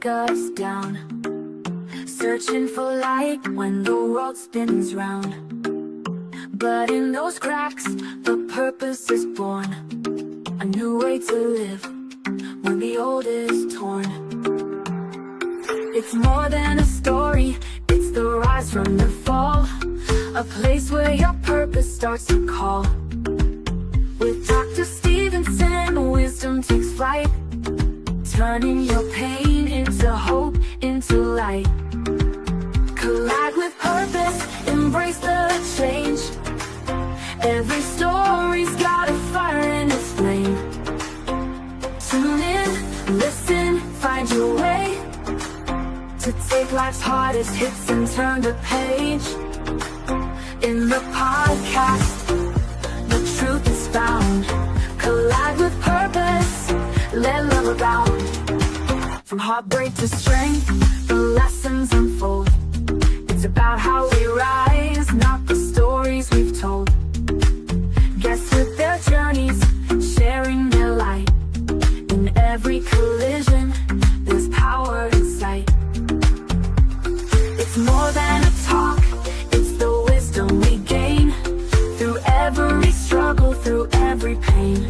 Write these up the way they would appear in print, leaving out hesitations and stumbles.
break us down, searching for light when the world spins round. But in those cracks, the purpose is born, a new way to live when the old is torn. It's more than a story, it's the rise from the fall, a place where your purpose starts to call. With Dr. Stephenson, wisdom takes flight, turning your pain into hope, into light. Collide with purpose, embrace the change. Every story's got a fire in its flame. Tune in, listen, find your way to take life's hardest hits and turn the page. In the podcast, the truth is found. Collide with purpose, let love abound. From heartbreak to strength, the lessons unfold. It's about how we rise, not the stories we've told. Guests with their journeys, sharing their light. In every collision, there's power in sight. It's more than a talk, it's the wisdom we gain through every struggle, through every pain.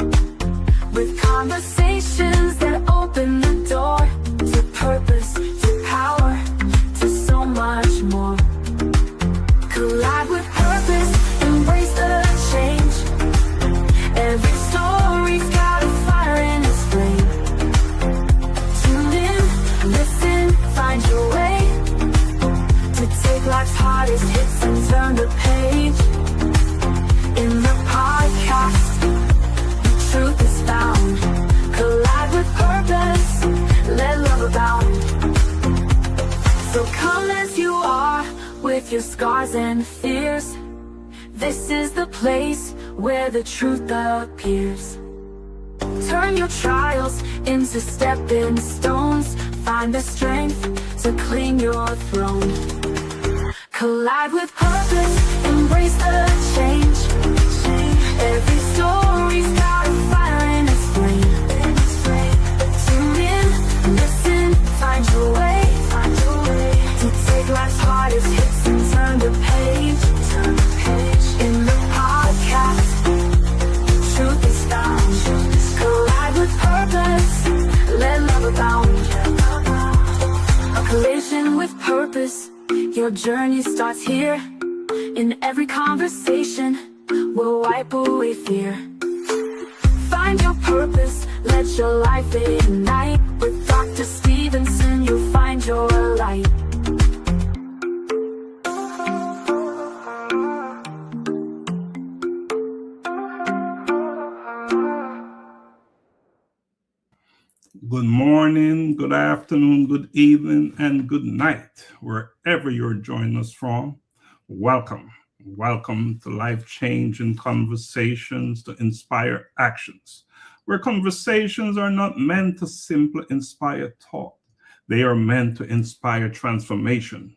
With conversations that open the door to purpose, to power, to so much more. Collide with purpose, embrace the change. Every story's got a fire in its flame. Tune in, listen, find your way to take life's hardest hits and turn the page. In the podcast, the truth is found. Collide with purpose, let love abound. So come as you are, with your scars and fears. This is the place where the truth appears. Turn your trials into stepping stones. Find the strength to claim your throne. Collide with purpose, embrace the change. Every story's got a fire in its flame. Tune in, listen, find your way to take life's hardest hits and turn the page. In the podcast, truth is found. Collide with purpose, let love abound. A collision with purpose, your journey starts here. In every conversation, we'll wipe away fear. Find your purpose, let your life ignite. With Dr. Stephenson, you'll find your light. Good morning, good afternoon, good evening, and good night, wherever you're joining us from. Welcome. Welcome to life-changing conversations to inspire actions, where conversations are not meant to simply inspire thought. They are meant to inspire transformation.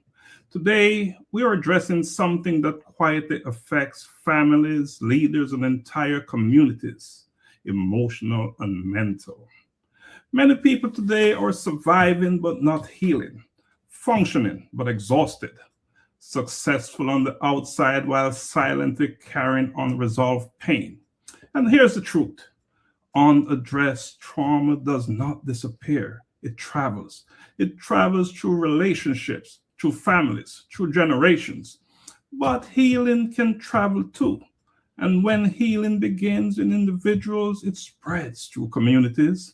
Today, we are addressing something that quietly affects families, leaders, and entire communities, emotional and mental. Many people today are surviving but not healing, functioning but exhausted, successful on the outside while silently carrying unresolved pain. And here's the truth. Unaddressed trauma does not disappear. It travels. It travels through relationships, through families, through generations. But healing can travel too. And when healing begins in individuals, it spreads through communities.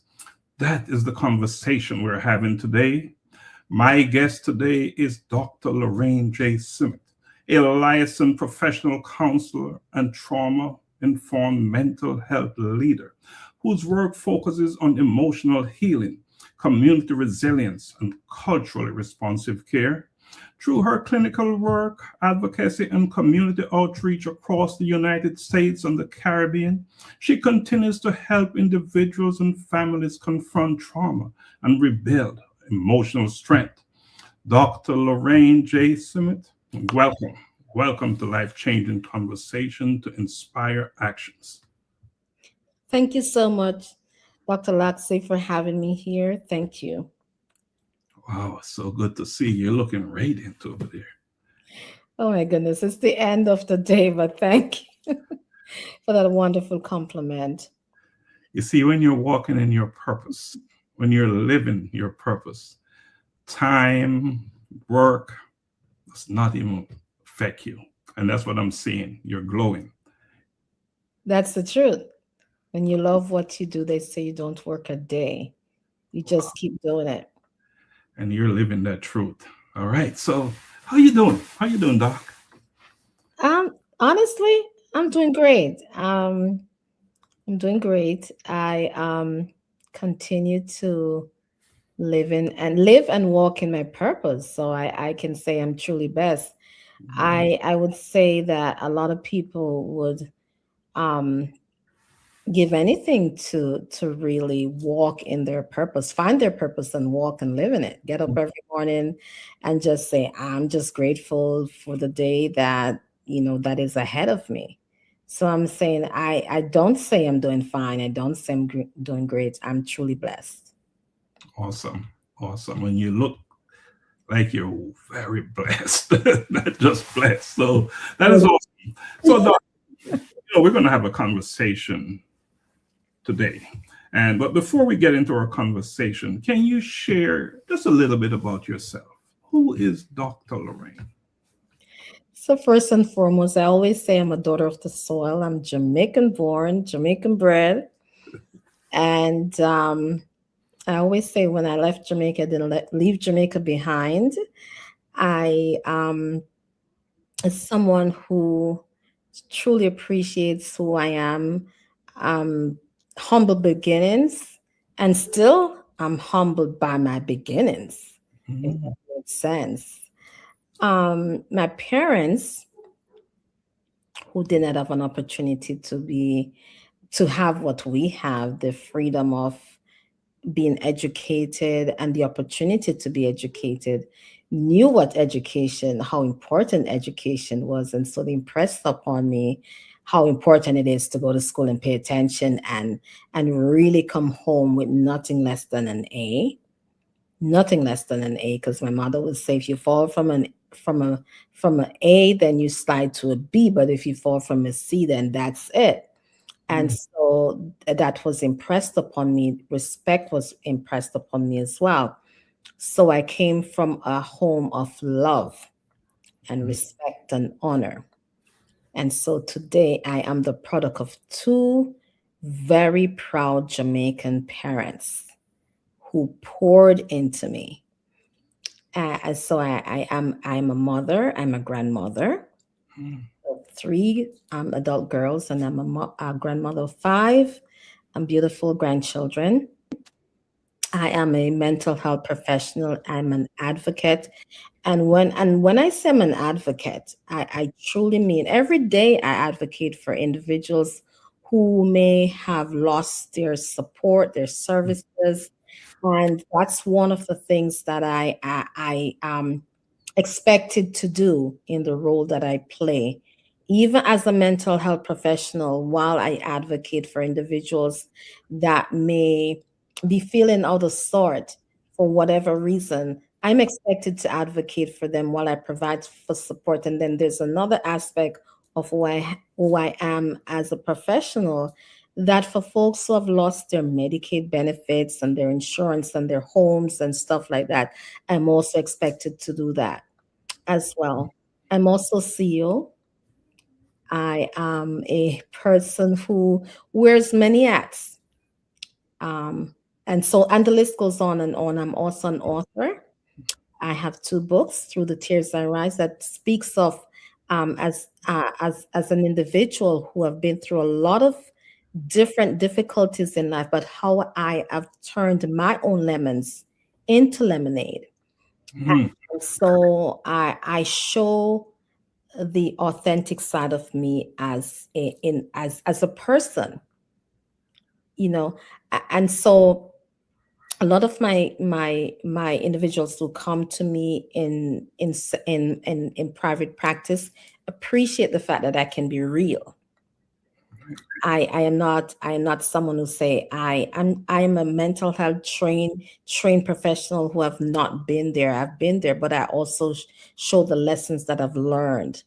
That is the conversation we're having today. My guest today is Dr. Lorraine J. Simmet, a licensed professional counselor and trauma-informed mental health leader whose work focuses on emotional healing, community resilience, and culturally responsive care. Through her clinical work, advocacy, and community outreach across the United States and the Caribbean, she continues to help individuals and families confront trauma and rebuild emotional strength. Dr. Lorraine J. Simmet, welcome. Welcome to Life-Changing Conversation to Inspire Actions. Thank you so much, Dr. Laxley, for having me here. Thank you. Wow, so good to see you. You're looking radiant over there. Oh my goodness, it's the end of the day, but thank you for that wonderful compliment. You see, when you're walking in your purpose, when you're living your purpose, time, work does not even affect you. And that's what I'm seeing. You're glowing. That's the truth. When you love what you do, they say you don't work a day. You just keep doing it. And you're living that truth. All right. So how you doing? How you doing, Doc? Honestly, I'm doing great. I'm doing great. I continue to live and walk in my purpose. So I can say I'm truly best. I would say that a lot of people would um give anything to really walk in their purpose, find their purpose and walk and live in it. Get up every morning and just say, I'm just grateful for the day that, that is ahead of me. So I'm saying I don't say I'm doing fine. I don't say I'm doing great. I'm truly blessed. Awesome. Awesome. And you look like you're very blessed, not just blessed. So that is awesome. So, Doc, we're going to have a conversation today. But before we get into our conversation, can you share just a little bit about yourself? Who is Dr. Lorraine? So first and foremost, I always say I'm a daughter of the soil. I'm Jamaican born, Jamaican bred, and I always say when I left Jamaica, I didn't leave Jamaica behind. I is someone who truly appreciates who I am. Um, Humble beginnings, and still I'm humbled by my beginnings, if Mm, that makes sense. My parents, who didn't have an opportunity to have what we have, the freedom of being educated and the opportunity to be educated, knew what education, how important education was. And so they impressed upon me how important it is to go to school and pay attention and really come home with nothing less than an A. Nothing less than an A, because my mother would say if you fall from an A, then you slide to a B. But if you fall from a C, then that's it. And mm, so that was impressed upon me. Respect was impressed upon me as well. So I came from a home of love and mm, respect and honor. And so today I am the product of two very proud Jamaican parents who poured into me. So I'm a mother, I'm a grandmother mm, of three adult girls, and I'm a grandmother of five beautiful grandchildren. I am a mental health professional. I'm an advocate. And when I say I'm an advocate, I truly mean every day I advocate for individuals who may have lost their support, their services. And that's one of the things that I expected to do in the role that I play. Even as a mental health professional, while I advocate for individuals that may be feeling out of sort for whatever reason, I'm expected to advocate for them while I provide for support. And then there's another aspect of who I am as a professional, that for folks who have lost their Medicaid benefits and their insurance and their homes and stuff like that, I'm also expected to do that as well. I'm also CEO. I am a person who wears many hats. Um, and the list goes on and on. I'm also an author. I have two books, Through the Tears I Rise, that speaks of as an individual who have been through a lot of different difficulties in life, but how I have turned my own lemons into lemonade. mm. And so I show the authentic side of me as a person, you know. And so a lot of my individuals who come to me in private practice appreciate the fact that I can be real. I am not someone who say I am a mental health trained professional who have not been there. I've been there, but I also show the lessons that I've learned.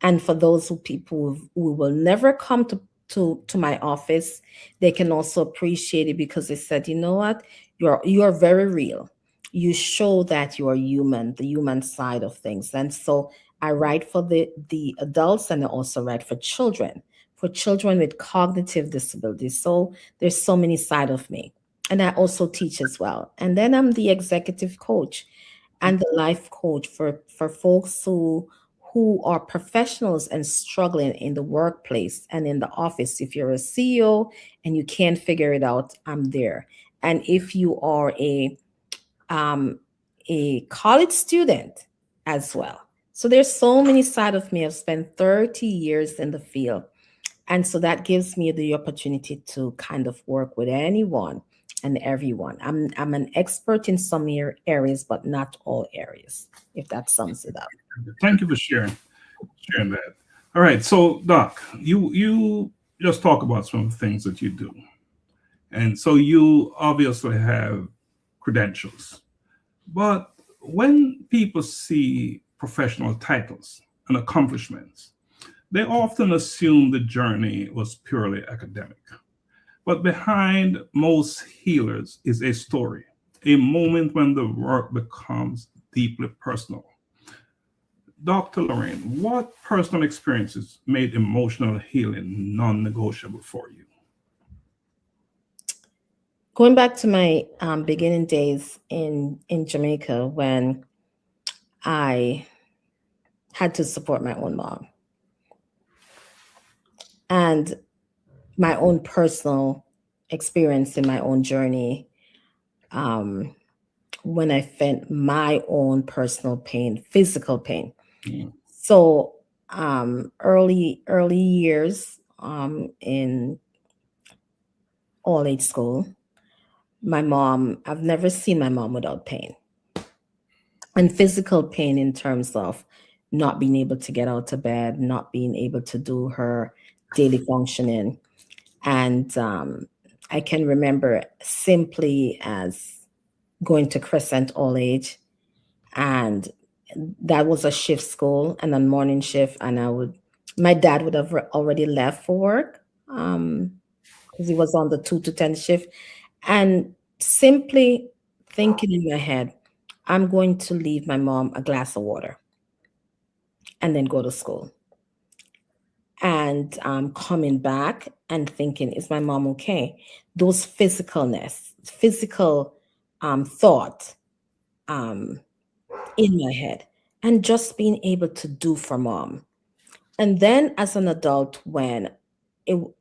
And for those people who will never come to my office, they can also appreciate it because they said, you know what, you're very real. You show that you are human, the human side of things. And so I write for the adults, and I also write for children with cognitive disabilities. So there's so many side of me. And I also teach as well. And then I'm the executive coach and the life coach for folks who are professionals and struggling in the workplace and in the office. If you're a CEO and you can't figure it out, I'm there. And if you are a college student as well. So there's so many side of me. I've spent 30 years in the field. And so that gives me the opportunity to kind of work with anyone and everyone. I'm an expert in some areas, but not all areas, if that sums it up. Thank you for sharing that. All right, so Doc, you just talk about some of the things that you do, and so you obviously have credentials. But when people see professional titles and accomplishments, they often assume the journey was purely academic. But behind most healers is a story, a moment when the work becomes deeply personal. Dr. Lorraine, what personal experiences made emotional healing non-negotiable for you? Going back to my beginning days in Jamaica, when I had to support my own mom and my own personal experience in my own journey, when I felt my own personal pain, physical pain. Mm. So early years in all age school, my mom, I've never seen my mom without pain. And physical pain in terms of not being able to get out of bed, not being able to do her daily functioning. And I can remember simply as going to Crescent all age, and that was a shift school and a morning shift. And my dad would have already left for work because he was on the 2 to 10 shift. And simply thinking in my head, I'm going to leave my mom a glass of water and then go to school. And coming back and thinking, is my mom okay? Those physical thought in my head, and just being able to do for mom. And then as an adult, when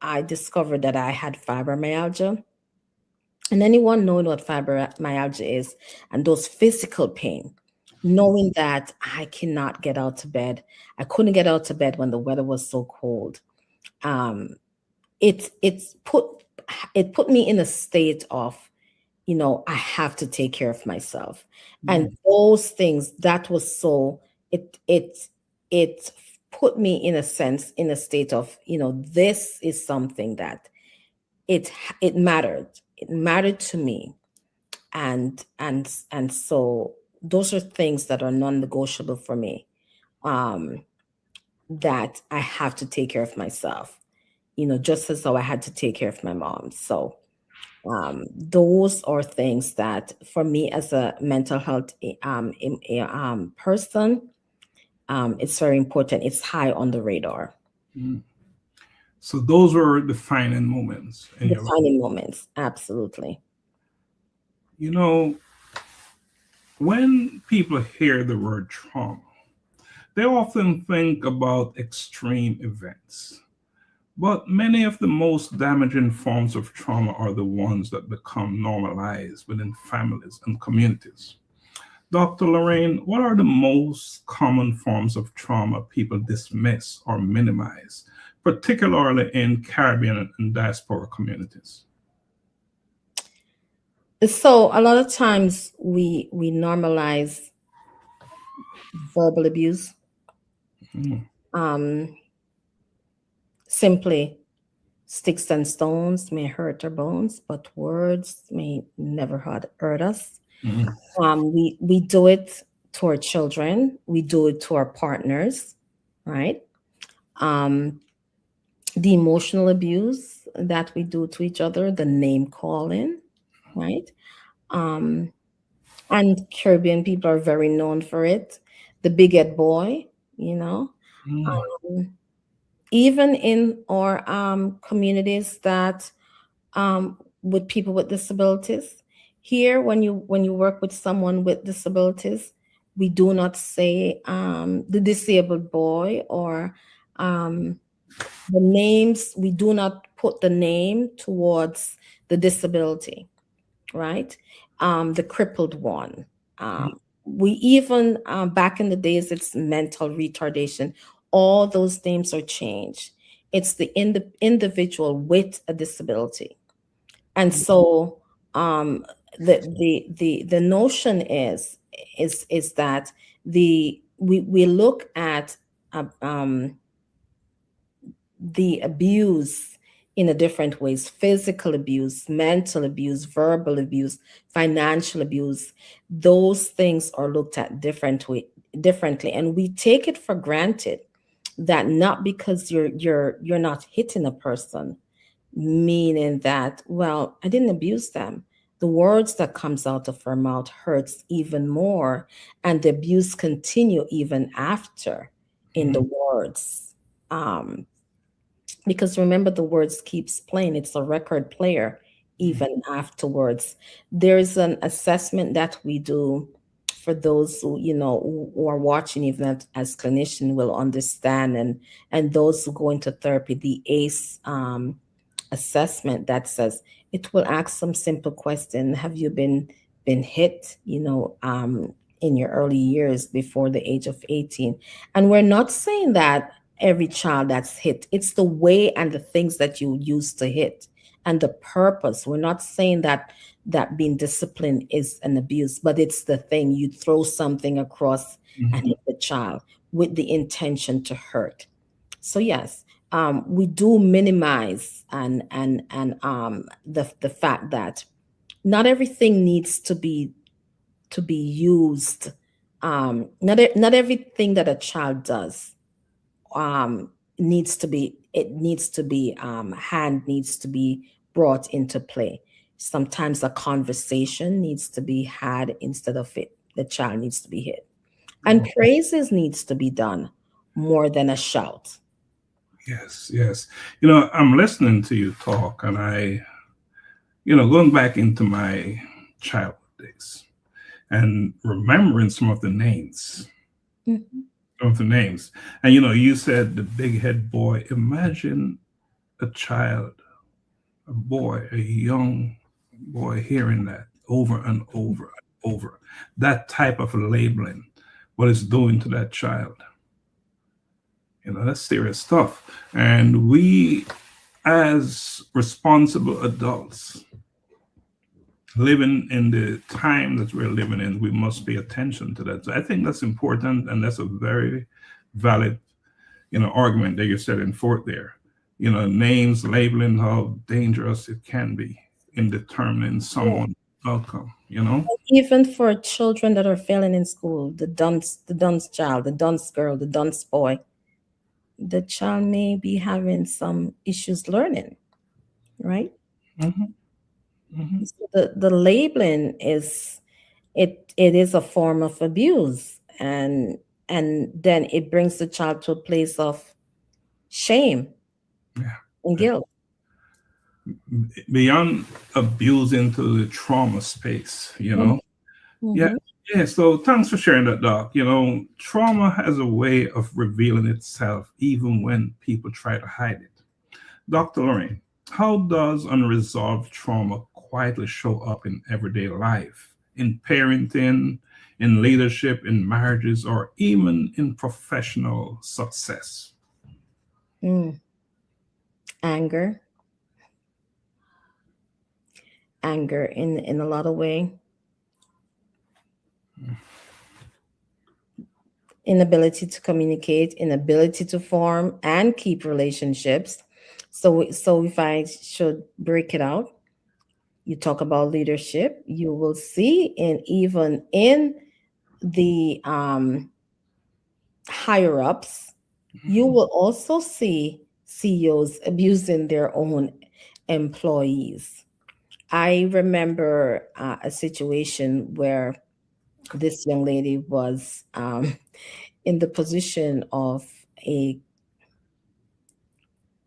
I discovered that I had fibromyalgia, and anyone knowing what fibromyalgia is, and those physical pain, knowing that I cannot get out of bed. I couldn't get out of bed when the weather was so cold. It put me in a state of, I have to take care of myself. And those things, that was so, it put me in a sense, in a state of, this is something that it mattered. It mattered to me. And so those are things that are non-negotiable for me, that I have to take care of myself, just as though I had to take care of my mom. So those are things that for me as a mental health person, it's very important. It's high on the radar. So those were defining moments. Defining moments, absolutely. When people hear the word trauma, they often think about extreme events. But many of the most damaging forms of trauma are the ones that become normalized within families and communities. Dr. Lorraine, what are the most common forms of trauma people dismiss or minimize, particularly in Caribbean and diaspora communities? So a lot of times we normalize verbal abuse. Simply Sticks and stones may hurt our bones, but words may never hurt us. Mhm. We do it to our children. We do it to our partners, right? Um, the emotional abuse that we do to each other, the name calling, right? Um, and Caribbean people are very known for it. The big head boy, you know. Mhm. Um, Even in our communities that with people with disabilities, here when you work with someone with disabilities, we do not say the disabled boy or um, the names. We do not put the name towards the disability, right? The crippled one. We even back in the days, it's mental retardation. All those names are changed. It's the individual with a disability, and so the notion is that we look at uh, um, the abuse in a different ways: physical abuse, mental abuse, verbal abuse, financial abuse. Those things are looked at differently, and we take it for granted that not because you're not hitting a person, meaning that, well, I didn't abuse them. The words that comes out of her mouth hurts even more, and the abuse continue even after in the Mhm. words. Um, because remember, the words keeps playing. It's a record player even afterwards. There's an assessment that we do for those who, who are watching, even as clinician will understand, and those who go into therapy, the ACE assessment that says it will ask some simple question. Have you been hit, in your early years before the age of 18? And we're not saying that every child that's hit, it's the way and the things that you use to hit and the purpose. We're not saying that being disciplined is an abuse, but it's the thing you throw something across and Mhm. hit the child with the intention to hurt. So yes, we do minimize and the fact that not everything needs to be used. Not everything that a child does um, hand needs to be brought into play. Sometimes a conversation needs to be had instead of it. The child needs to be hit, and Oh, praises needs to be done more than a shout. yes, yes. I'm listening to you talk, and going back into my childhood days and remembering Mhm. some of the names. And you said the big head boy. Imagine a child, a boy, a young boy hearing that over and over and over. That type of labeling, what it's doing to that child. That's serious stuff. And we, as responsible adults, living in the time that we're living in, we must pay attention to that. So I think that's important, and that's a very valid, argument that you're setting forth there. Names labeling how dangerous it can be in determining someone's outcome. Even for children that are failing in school, the dunce child, the dunce girl, the dunce boy, the child may be having some issues learning, right? Hmm. Hmm. So the labeling it is a form of abuse, and then it brings the child to a place of shame Yeah. and guilt. Beyond abuse into the trauma space. Yeah, Mm-hmm. yeah. So thanks for sharing that, Doc. Trauma has a way of revealing itself even when people try to hide it. Dr. Lorraine, how does unresolved trauma quietly show up in everyday life, in parenting, in leadership, in marriages, or even in professional success? Mm. Anger, anger in a lot of way, inability to communicate, inability to form and keep relationships. So if I should break it out, you talk about leadership, you will see even in the higher ups, you will also see CEOs abusing their own employees. I remember a situation where this young lady was in the position of a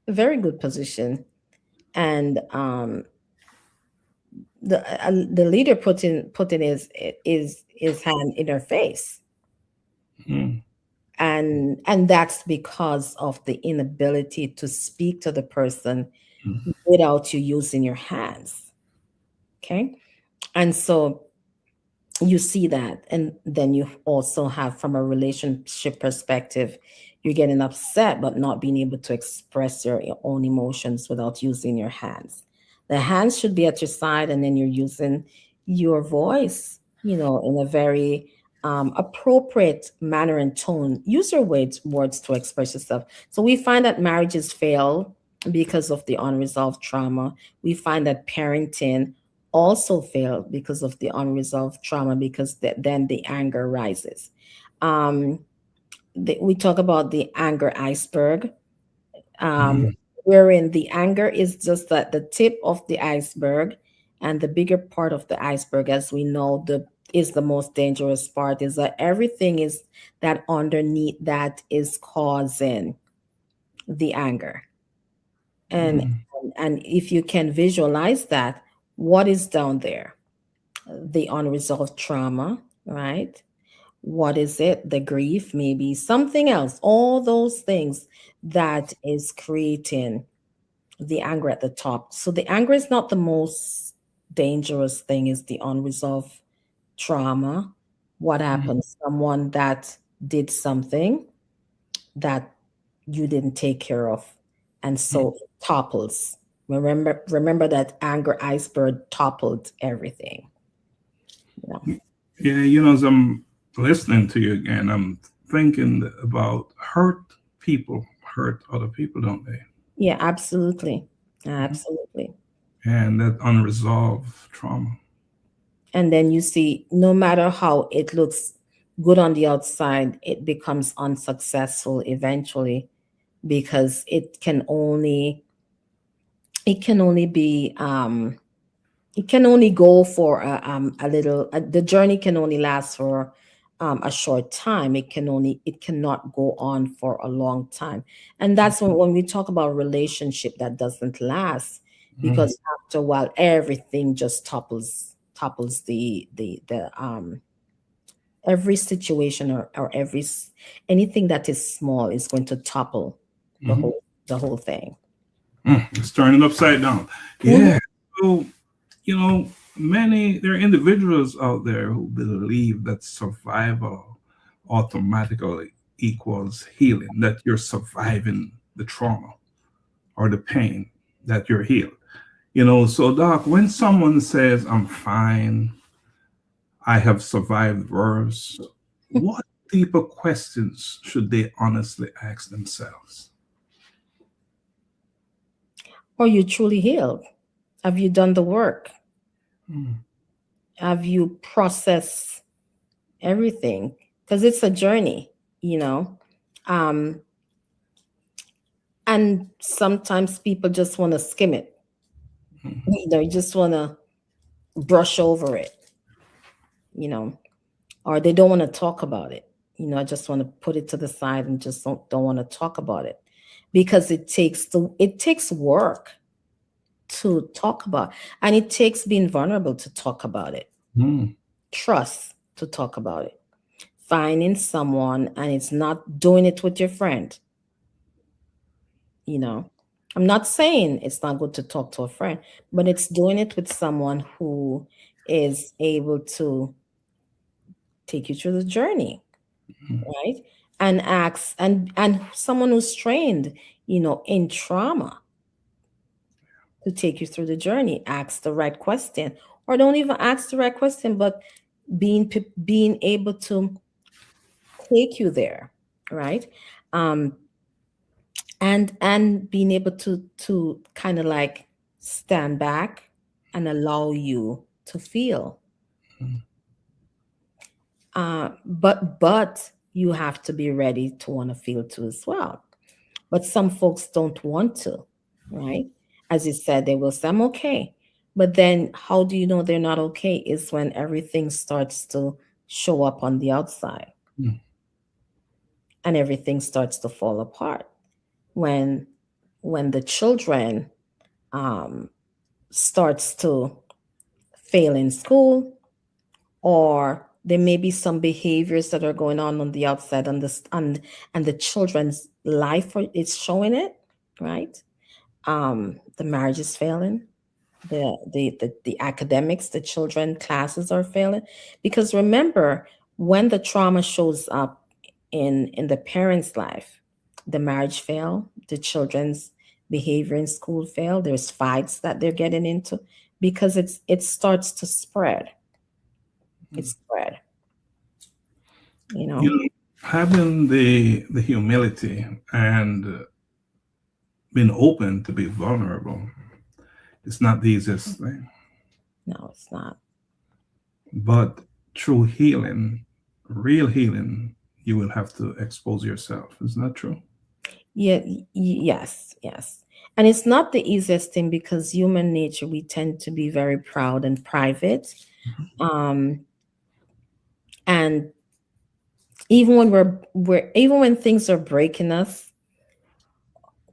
very good position, and the leader put in his hand in her face, Mm. and that's because of the inability to speak to the person Mm. without you using your hands. Okay, and so you see that, and then you also have, from a relationship perspective, you're getting upset but not being able to express your own emotions without using your hands. The hands should be at your side, and then you're using your voice, in a very appropriate manner and tone. Use your words to express yourself. So we find that marriages fail because of the unresolved trauma. We find that parenting also fail because of the unresolved trauma, because then the anger rises. Um, we talk about the anger iceberg, um, Mm. wherein the anger is just the tip of the iceberg, and the bigger part of the iceberg, as we know, is the most dangerous part, is that everything is that underneath that is causing the anger. And Mm. and if you can visualize that, what is down there? The unresolved trauma, right? What is it? The grief, maybe something else. All those things that is creating the anger at the top. So the anger is not the most dangerous thing, is the unresolved trauma. What Mm. happened? Someone that did something that you didn't take care of. And Mm. so it topples. Remember that anger iceberg toppled everything. Yeah. Yeah, as I'm listening to you again, I'm thinking about people hurt other people, don't they? Yeah, absolutely. Mhm. Absolutely. And that unresolved trauma. And then you see, no matter how it looks good on the outside, it becomes unsuccessful eventually, because it can only be it can only go for a little, the journey can only last for a short time. It cannot go on for a long time. And that's when we talk about relationship that doesn't last, Mm. because after a while everything just topples the every situation, or anything that is small is going to topple the Mhm. whole thing. It's turning upside down. Mhm. Yeah. So, you know, there are individuals out there who believe that survival automatically equals healing, that you're surviving the trauma or the pain, that you're healed. So Doc, when someone says, I'm fine, I have survived worse, what deeper questions should they honestly ask themselves? Are you truly healed? Have you done the work? Mm. Have you processed everything? Because it's a journey, you know. Um, and sometimes people just want to skim it. Mm. You just want to brush over it, you know, or they don't want to talk about it. I just want to put it to the side and just don't want to talk about it, because it takes work to talk about, and it takes being vulnerable to talk about it, Mm. trust to talk about it, finding someone, and it's not doing it with your friend. you know I'm not saying it's not good to talk to a friend, but it's doing it with someone who is able to take you through the journey, Mm. right? And acts, and someone who's trained, in trauma, to take you through the journey. Ask the right question, or don't even ask the right question, but being able to take you there, right? um and being able to kind of like stand back and allow you to feel. But you have to be ready to want to feel too as well. But some folks don't want to, right? As you said, they will say, I'm okay. But then how do you know they're not okay is when everything starts to show up on the outside Mm. and everything starts to fall apart. When the children um, starts to fail in school, or there may be some behaviors that are going on the outside, and the children's life is showing it, right? The marriage is failing, the academics, the children classes are failing, because remember, when the trauma shows up in the parents' life, the marriage fail, the children's behavior in school fail, there's fights that they're getting into, because it starts to spread. It's spread, you You know. know, having the humility and being open to be vulnerable is not the easiest thing. No, it's not. But through healing, real healing, you will have to expose yourself. Isn't that true? Yeah, yes, yes. And it's not the easiest thing, because human nature, we tend to be very proud and private. Um, and even when we're even when things are breaking us,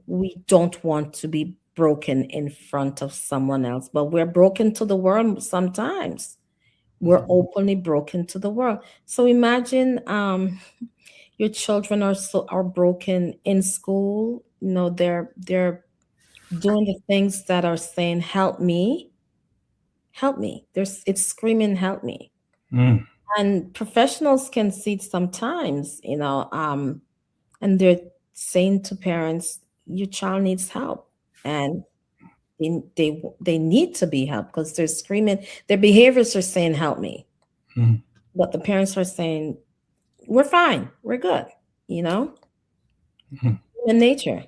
we don't want to be broken in front of someone else. But we're broken to the world sometimes. We're openly broken to the world. So imagine your children are broken in school. You know, they're doing the things that are saying, help me, help me. It's screaming, help me. Mm. And professionals can see it sometimes, and they're saying to parents, your child needs help. And they need to be helped, because they're screaming, their behaviors are saying, help me. Mm. But the parents are saying, we're fine, we're good, you know, Mm. in nature.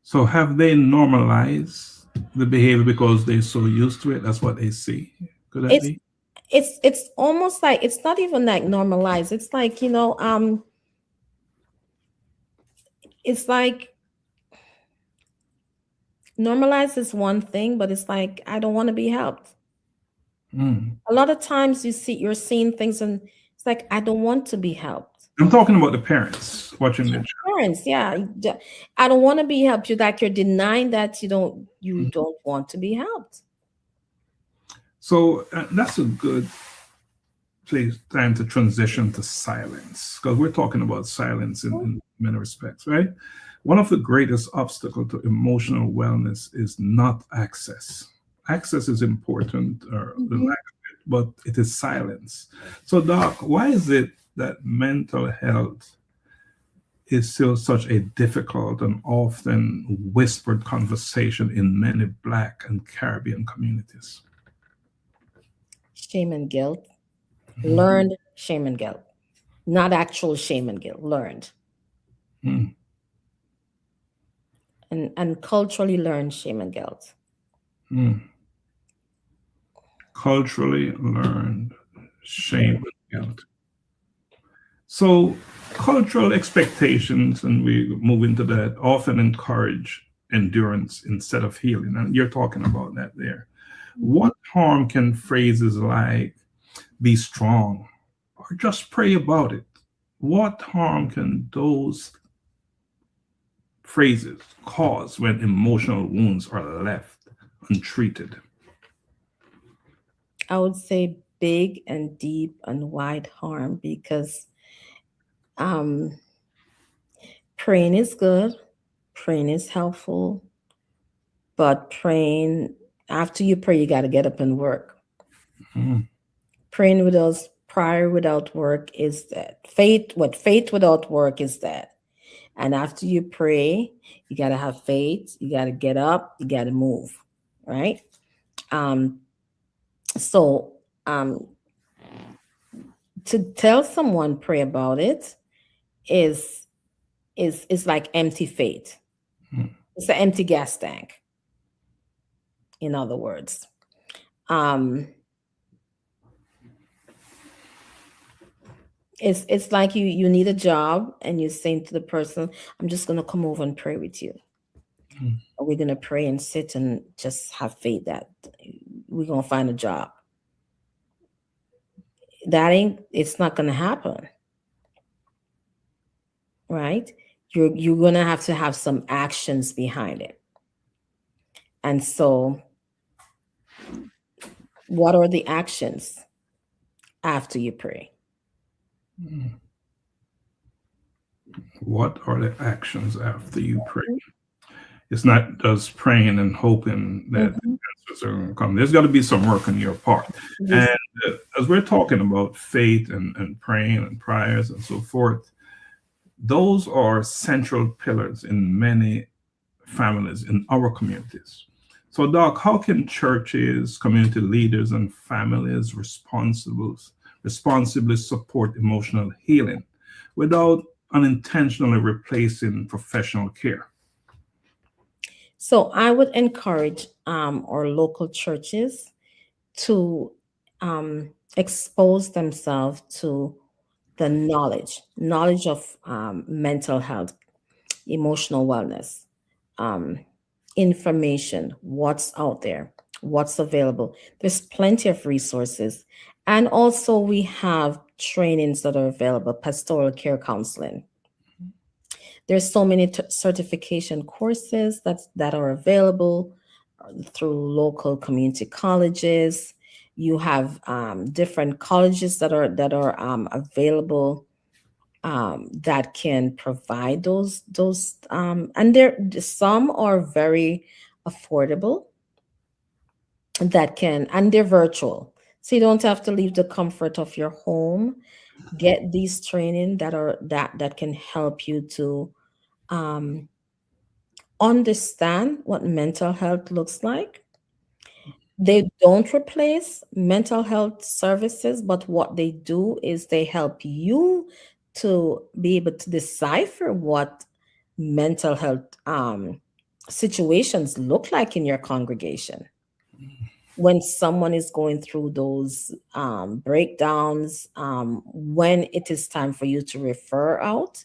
So have they normalized the behavior because they're so used to it? That's what they see. Could that It's be? it's almost like, it's not even like normalized. It's like, it's like normalized is one thing, but it's like, I don't want to be helped. Mm. A lot of times you're seeing things, and it's like, I don't want to be helped. I'm talking about the parents watching the Parents, yeah, I don't want to be helped. You're denying that you child. don't want to be helped. So that's a good place time to transition to silence, because we're talking about silence in many respects, right? One of the greatest obstacles to emotional wellness is not access. Access is important, or the Mhm. lack of it, but it is silence. So, Doc, why is it that mental health is still such a difficult and often whispered conversation in many Black and Caribbean communities? Shame and guilt, Mhm. learned shame and guilt, not actual shame and guilt, learned, Mm. and culturally learned shame and guilt. Mm. Culturally learned shame and guilt. So, cultural expectations, and we move into that, often encourage endurance instead of healing. And you're talking about that there. What harm can phrases like be strong or just pray about it? What harm can those phrases cause when emotional wounds are left untreated? I would say big and deep and wide harm, because um, praying is good, praying is helpful, but praying, after you pray, you got to get up and work. Mm. Praying without prayer without work is dead. Faith without work is dead. And after you pray, you got to have faith. You got to get up. You got to move, right? Um, so um, to tell someone pray about it is is like empty faith. Hmm. It's an empty gas tank, in other words. It's like you need a job and you're saying to the person, I'm just gonna come over and pray with you. We're gonna pray and sit and just have faith that we're gonna find a job. It's not gonna happen. Right? You're gonna have to have some actions behind it. And so what are the actions after you pray? What are the actions after you pray? It's not just praying and hoping that the answers are going to come. There's got to be some work on your part. Yes. And as we're talking about faith and praying and prayers and so forth, those are central pillars in many families in our communities. So, Doc, how can churches, community leaders, and families responsibly support emotional healing without unintentionally replacing professional care? So I would encourage our local churches to expose themselves to the knowledge of mental health, emotional wellness, information, what's out there, what's available. There's plenty of resources. And also we have trainings that are available, pastoral care counseling. There's so many certification courses that are available through local community colleges. You have different colleges that are available that can provide those and some are very affordable and they're virtual, so you don't have to leave the comfort of your home. Get these training that can help you to understand what mental health looks like. They don't replace mental health services, but what they do is they help you to be able to decipher what mental health situations look like in your congregation. When someone is going through those breakdowns, when it is time for you to refer out,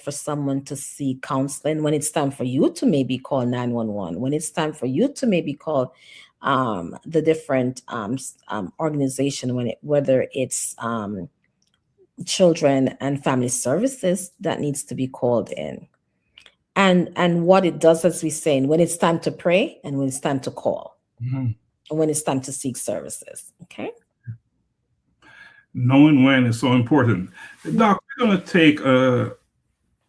for someone to seek counseling, when it's time for you to maybe call 911, when it's time for you to maybe call the different organization, whether it's children and family services that needs to be called in. And what it does, as we say, when it's time to pray and when it's time to call. And when it's time to seek services. Okay. Knowing when is so important. Doc, we're going to take a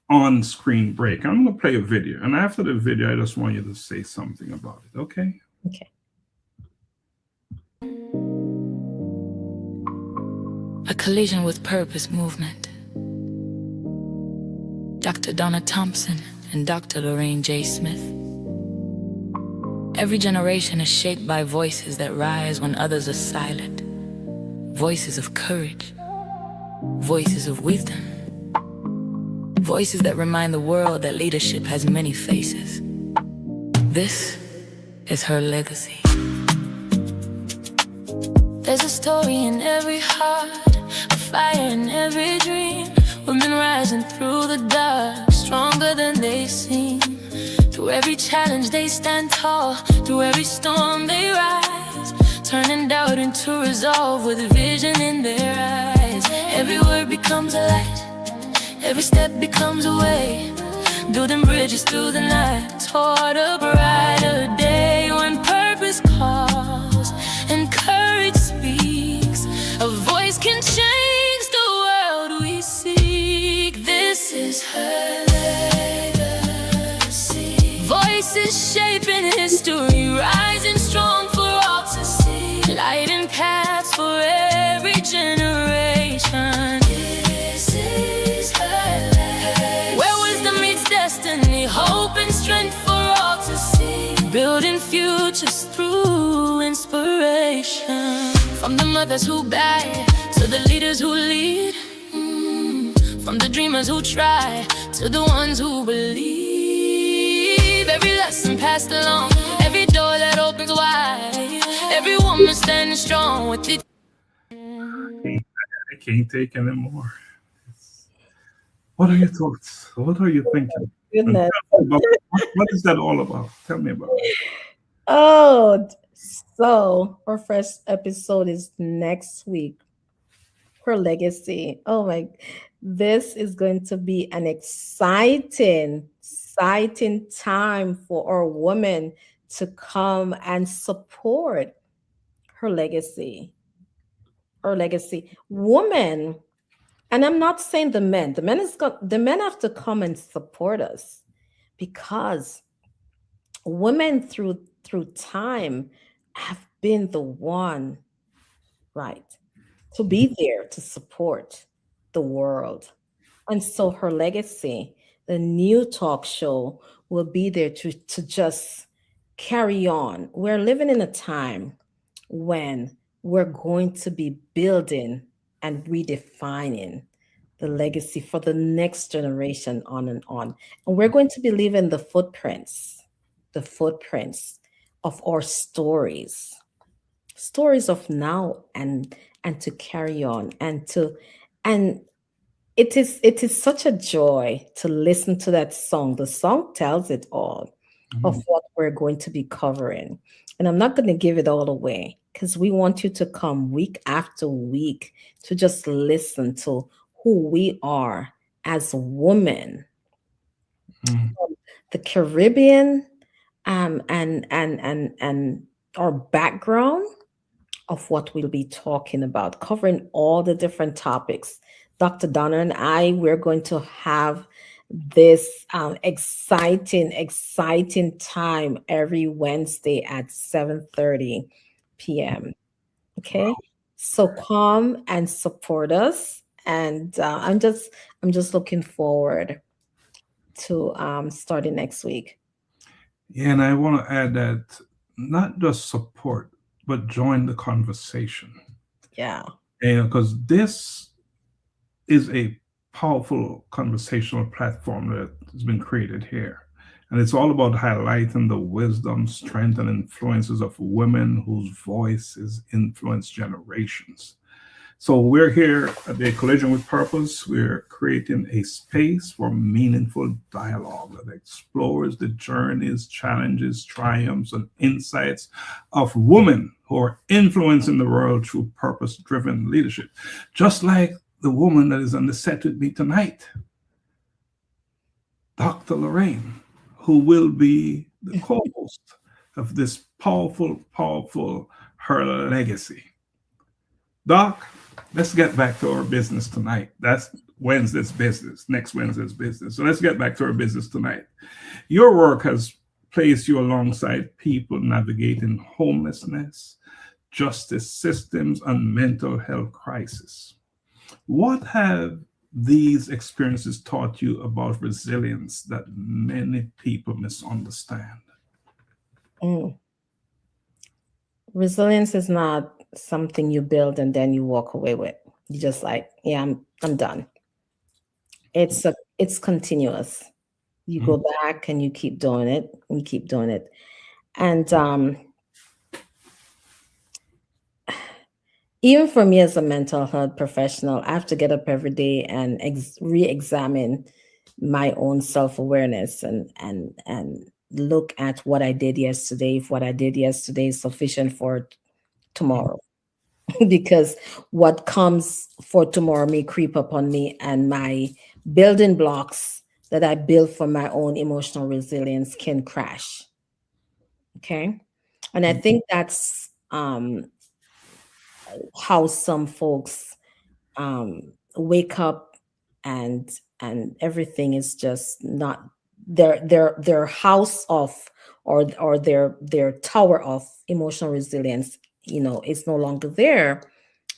on-screen break. I'm going to play a video. And after the video, I just want you to say something about it. Okay? Okay. A collision with purpose movement. Dr. Donna Thompson and Dr. Lorraine J. Smith. Every generation is shaped by voices that rise when others are silent. Voices of courage. Voices of wisdom. Voices that remind the world that leadership has many faces. This is her legacy. There's a story in every heart, a fire in every dream. Women rising through the dark, stronger than they seem. Through every challenge they stand tall, through every storm they rise, turning doubt into resolve with a vision in their eyes. Every word becomes a light, every step becomes a way, building bridges through the night toward a brighter day. When purpose calls and courage speaks, a voice can change the world we seek. This is her legacy. Voices shaping history, rising strong for all to see, lighting paths for every generation. This is her legacy. Where wisdom meets destiny, hope and strength for all to see, building futures through inspiration. From the mothers who guide to the leaders who lead, From the dreamers who try to the ones who believe. Every lesson passed along, every door that opens wide, every woman standing strong with it. I can't take anymore. What are your thoughts? What are you thinking? And Goodness. tell me about, what is that all about? Tell me about it. Oh, so our first episode is next week. Her legacy. Oh my, this is going to be an exciting time for our women to come and support her legacy. Her legacy. Women, and I'm not saying the men. The men have to come and support us because women through time have been the one, right, to be there to support the world. And so her legacy, the new talk show, will be there to just carry on. We're living in a time when we're going to be building and redefining the legacy for the next generation on and on. And we're going to be leaving the footprints of our stories of now and to carry on and it is such a joy to listen to that song. The song tells it all of what we're going to be covering. And I'm not going to give it all away because we want you to come week after week to just listen to who we are as women. The Caribbean, and our background of what we'll be talking about, covering all the different topics. Dr. Donna and I, we're going to have this exciting time every Wednesday at 7:30 p.m. Okay, so come and support us, and I'm just looking forward to starting next week. Yeah, and I want to add that not just support, but join the conversation. Yeah. And because this is a powerful conversational platform that has been created here. And it's all about highlighting the wisdom, strength, and influences of women whose voices influence generations. So we're here at the Collision with Purpose. We're creating a space for meaningful dialogue that explores the journeys, challenges, triumphs, and insights of women who are influencing the world through purpose-driven leadership. Just like the woman that is on the set with me tonight, Dr. Lorraine, who will be the co-host of this powerful Her Legacy. Doc, let's get back to our business tonight. That's Wednesday's business, next Wednesday's business. So let's get back to our business tonight. Your work has placed you alongside people navigating homelessness, justice systems, and mental health crisis. What have these experiences taught you about resilience that many people misunderstand? Resilience is not something you build and then you walk away with. You just like, yeah, I'm done. It's continuous. You go back and you keep doing it and you keep doing it. And even for me as a mental health professional, I have to get up every day and re-examine my own self-awareness and look at what I did yesterday, if what I did yesterday is sufficient for tomorrow. Because what comes for tomorrow may creep up on me, and my building blocks that I build for my own emotional resilience can crash. Okay. And I think that's how some folks wake up and everything is just not their house of or their tower of emotional resilience, is no longer there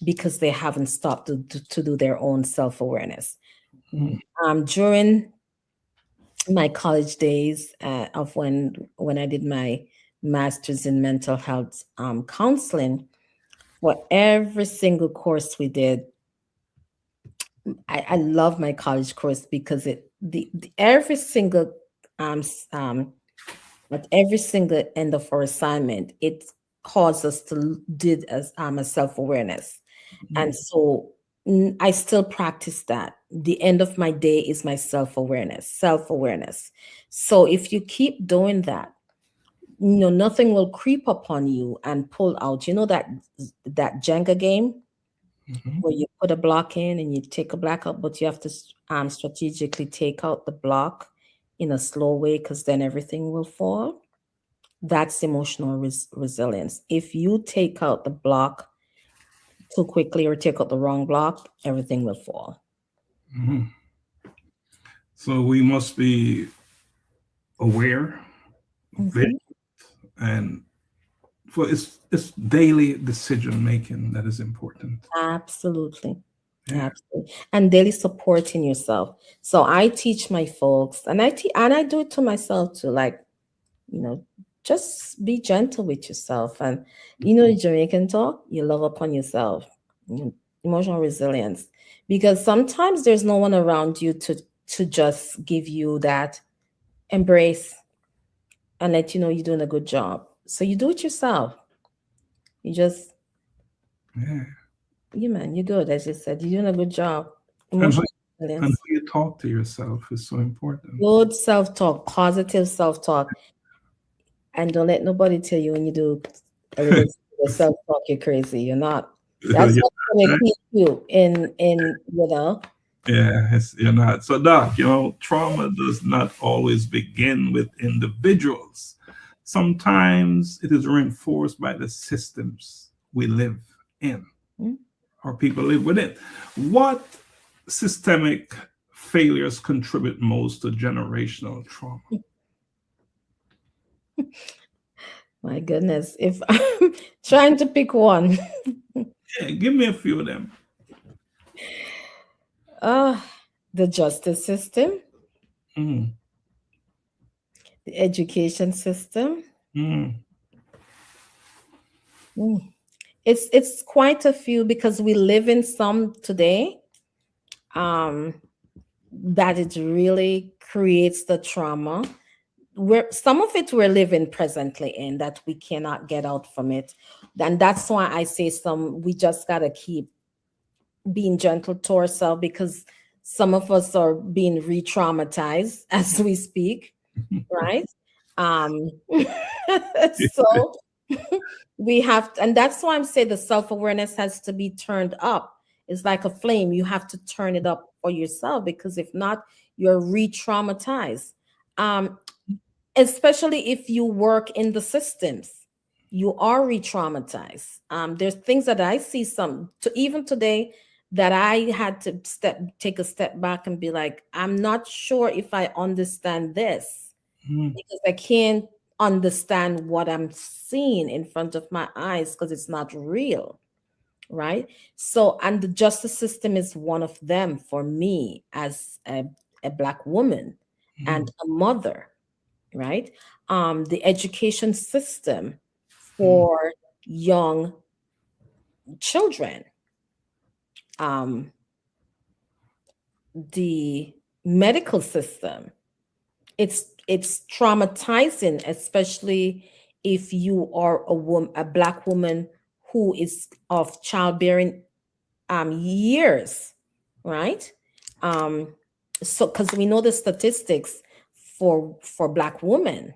because they haven't stopped to do their own self-awareness. During my college days of when I did my master's in mental health counseling, for every single course we did, I love my college course because the every single at every single end of our assignment, it caused us to did as a self-awareness. And so I still practice that. The end of my day is my self-awareness, self-awareness. So if you keep doing that, nothing will creep upon you and pull out. You know that Jenga game where you put a block in and you take a block out, but you have to strategically take out the block in a slow way because then everything will fall. That's emotional resilience. If you take out the block too quickly or take out the wrong block, everything will fall. So we must be aware, vigilant, and for it's daily decision making that is important. Absolutely. Yeah. Absolutely. And daily supporting yourself. So I teach my folks, and I do it to myself too, like, just be gentle with yourself. And the Jamaican talk, you love upon yourself. Emotional resilience. Because sometimes there's no one around you to just give you that embrace and let you know you're doing a good job. So you do it yourself. You just man, you're good. As you said, you're doing a good job. Emotional resilience. And how you talk to yourself is so important. Good self-talk, positive self-talk. And don't let nobody tell you when you do a little self-talk, you're crazy. You're not. That's not going to keep you in. Yeah, you're not. So, Doc, trauma does not always begin with individuals. Sometimes it is reinforced by the systems we live in, or people live within. What systemic failures contribute most to generational trauma? My goodness, if I'm trying to pick one. Yeah, give me a few of them. The justice system, the education system. It's quite a few because we live in some today that it really creates the trauma. Some of it we're living presently in that we cannot get out from it. And that's why I say we just got to keep being gentle to ourselves, because some of us are being re-traumatized as we speak, right? So we have to, and that's why I'm saying the self-awareness has to be turned up. It's like a flame. You have to turn it up for yourself, because if not, you're re-traumatized. Especially if you work in the systems, you are re-traumatized. There's things that I see even today that I had to take a step back and be like, I'm not sure if I understand this, because I can't understand what I'm seeing in front of my eyes because it's not real, right? So, and the justice system is one of them for me as a Black woman and a mother, right? The education system for young children, the medical system, it's traumatizing, especially if you are a Black woman who is of childbearing years, right? So because we know the statistics for Black women,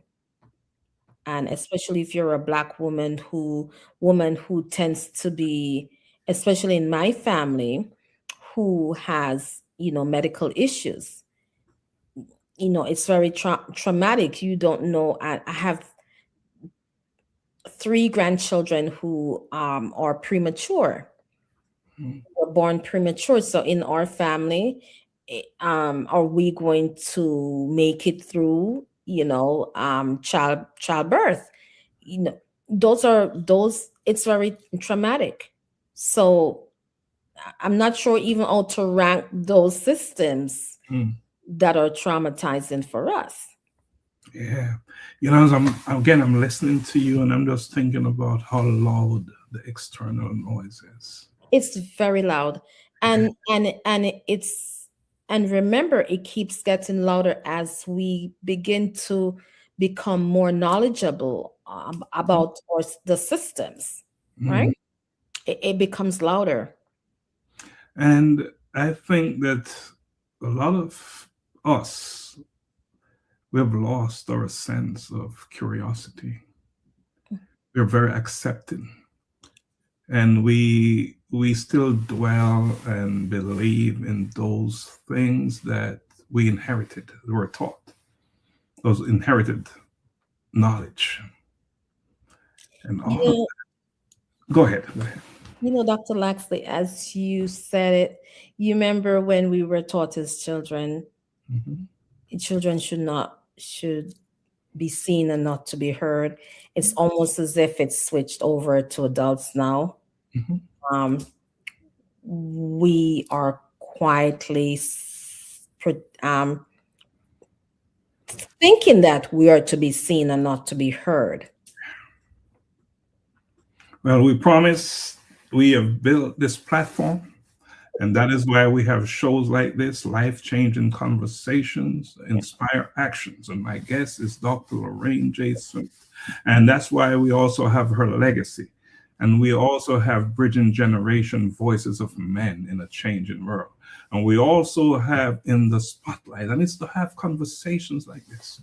and especially if you're a Black woman who tends to be, especially in my family, who has medical issues, it's very traumatic. You don't know. I have 3 grandchildren who are premature, were born premature. So in our family, are we going to make it through childbirth? It's very traumatic. So I'm not sure even how to rank those systems that are traumatizing for us. Yeah. As I'm listening to you, and I'm just thinking about how loud the external noise is. It's very loud. And remember, it keeps getting louder as we begin to become more knowledgeable about the systems, right? Mhm. It becomes louder. And I think that a lot of us, we have lost our sense of curiosity. We're very accepting, and we still dwell and believe in those things that we inherited, were taught, those inherited knowledge and You all of know, that. Go ahead. Go ahead. Dr. Laxley, as you said it, you remember when we were taught as children, Mhm. children should be seen and not to be heard. It's almost as if it's switched over to adults now. Mhm. Um, we are quietly thinking that we are to be seen and not to be heard. Well, we promise we have built this platform, and that is why we have shows like this, life-changing conversations, inspire actions. And my guest is Dr. Lorraine J. Smith. And that's why we also have her legacy. And we also have bridging generation voices of men in a changing world. And we also have in the spotlight, and it's to have conversations like this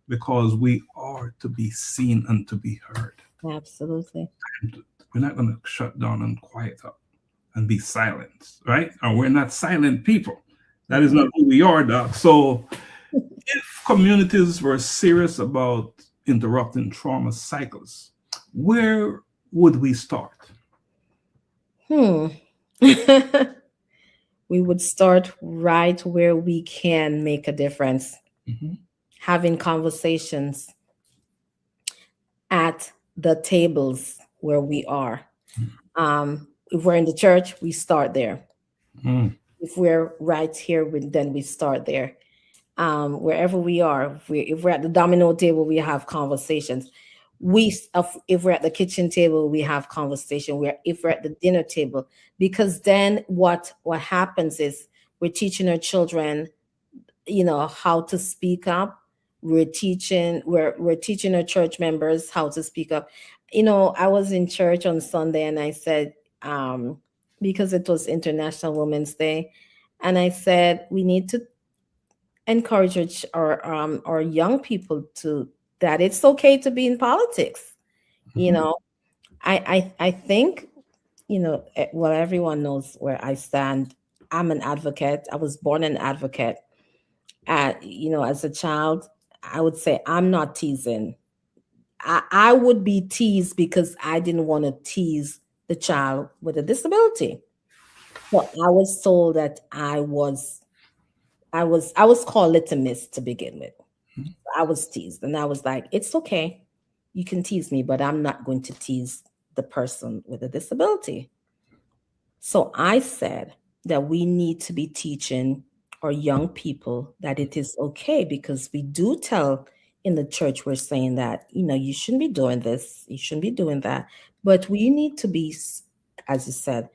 because we are to be seen and to be heard. Absolutely. And we're not going to shut down and quiet up and be silent, right? And we're not silent people. That is not who we are, Doc. So if communities were serious about interrupting trauma cycles, where would we start? Hmm. We would start right where we can make a difference, Mhm. having conversations at the tables where we are. If we're in the church, we start there. Mm. If we're right here, then we start there. Wherever we are, if we're at the domino table, we have conversations. If we're at the kitchen table, we have conversation. If we're at the dinner table, because then what happens is we're teaching our children, how to speak up. We're teaching our church members how to speak up. I was in church on Sunday and I said, because it was International Women's Day, and I said we need to encourage our young people to that it's okay to be in politics. You Mhm. know, I think, well, everyone knows where I stand. I'm an advocate. I was born an advocate. As a child, I would say I'm not teasing. I would be teased because I didn't want to tease the child with a disability. But I was told that I was called Little Miss to begin with. I was teased, and I was like, it's okay. You can tease me, but I'm not going to tease the person with a disability. So I said that we need to be teaching our young people that it is okay, because we do tell in the church, we're saying that, you shouldn't be doing this, you shouldn't be doing that. But we need to be, as you said,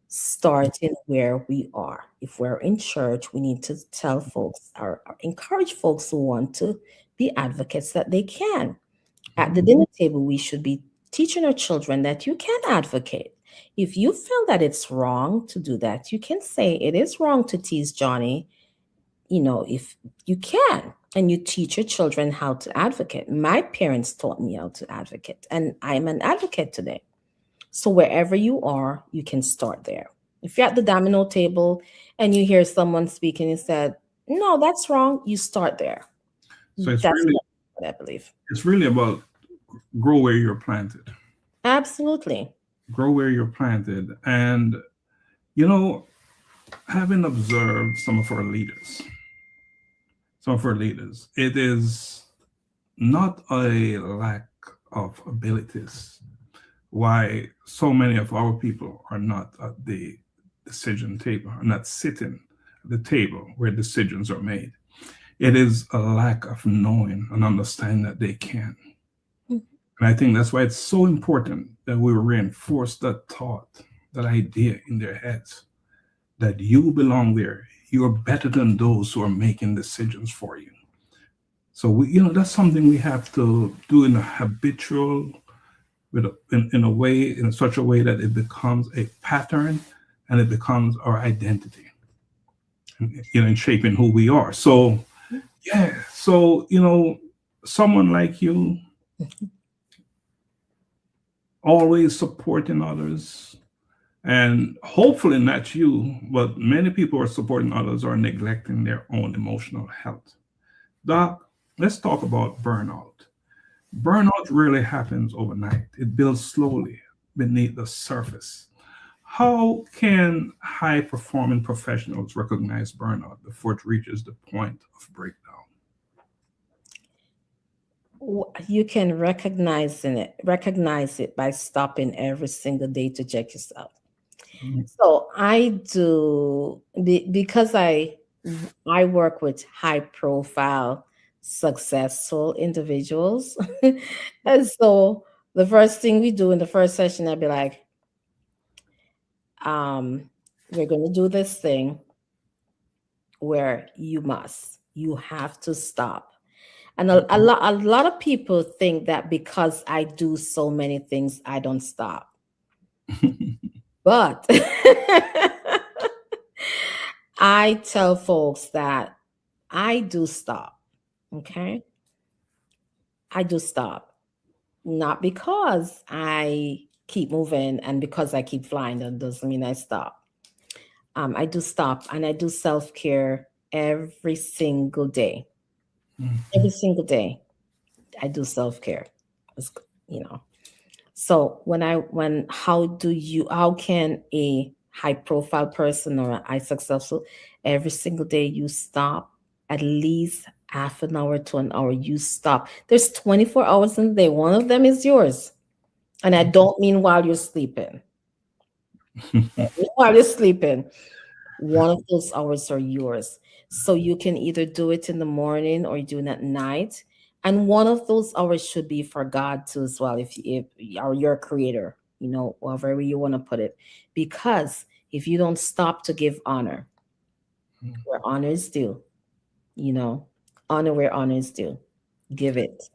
starting where we are. If we're in church, we need to tell folks or encourage folks who want to be advocates that they can. At the dinner table, we should be teaching our children that you can advocate. If you feel that it's wrong to do that, you can say it is wrong to tease Johnny. If you can, and you teach your children how to advocate. My parents taught me how to advocate, and I'm an advocate today. So wherever you are, you can start there. If you're at the domino table and you hear someone speaking and said, "No, that's wrong," you start there. So it's That's really what I believe. it's really about grow where you're planted. Absolutely. Grow where you're planted. And you know, having observed some of our leaders, it is not a lack of abilities why so many of our people are not at the decision table, are not sitting at the table where decisions are made. It is a lack of knowing and understanding that they can. And I think that's why it's so important that we reinforce that thought, that idea in their heads, that you belong there. You're better than those who are making decisions for you. So that's something we have to do in a habitual, in a way, in such a way that it becomes a pattern and it becomes our identity, in shaping who we are. So yeah, so someone like you, always supporting others, and hopefully not you, but many people who are supporting others are neglecting their own emotional health. Doc, let's talk about burnout. Burnout really happens overnight. It builds slowly beneath the surface. How can high performing professionals recognize burnout before it reaches the point of breakdown? You can recognize it by stopping every single day to check yourself. Mhm. So I do because I work with high profile successful individuals. And so the first thing we do in the first session, I'd be like, we're going to do this thing where you have to stop. And a lot of people think that because I do so many things, I don't stop. But I tell folks that I do stop. Okay. I do stop. Not because I keep moving and because I keep flying, that doesn't mean I stop. I do stop and I do self care every single day. Every single day, I do self care. You know. So how can a high profile person or a high successful every single day you stop at least half an hour to an hour, you stop. There's 24 hours in the day. One of them is yours. And I don't mean while you're sleeping. While you're sleeping, one of those hours are yours. So you can either do it in the morning or you do it at night. And one of those hours should be for God too, as well, if or your creator, however you want to put it. Because if you don't stop to give honor, where honor is due, honor where honor is due, give it.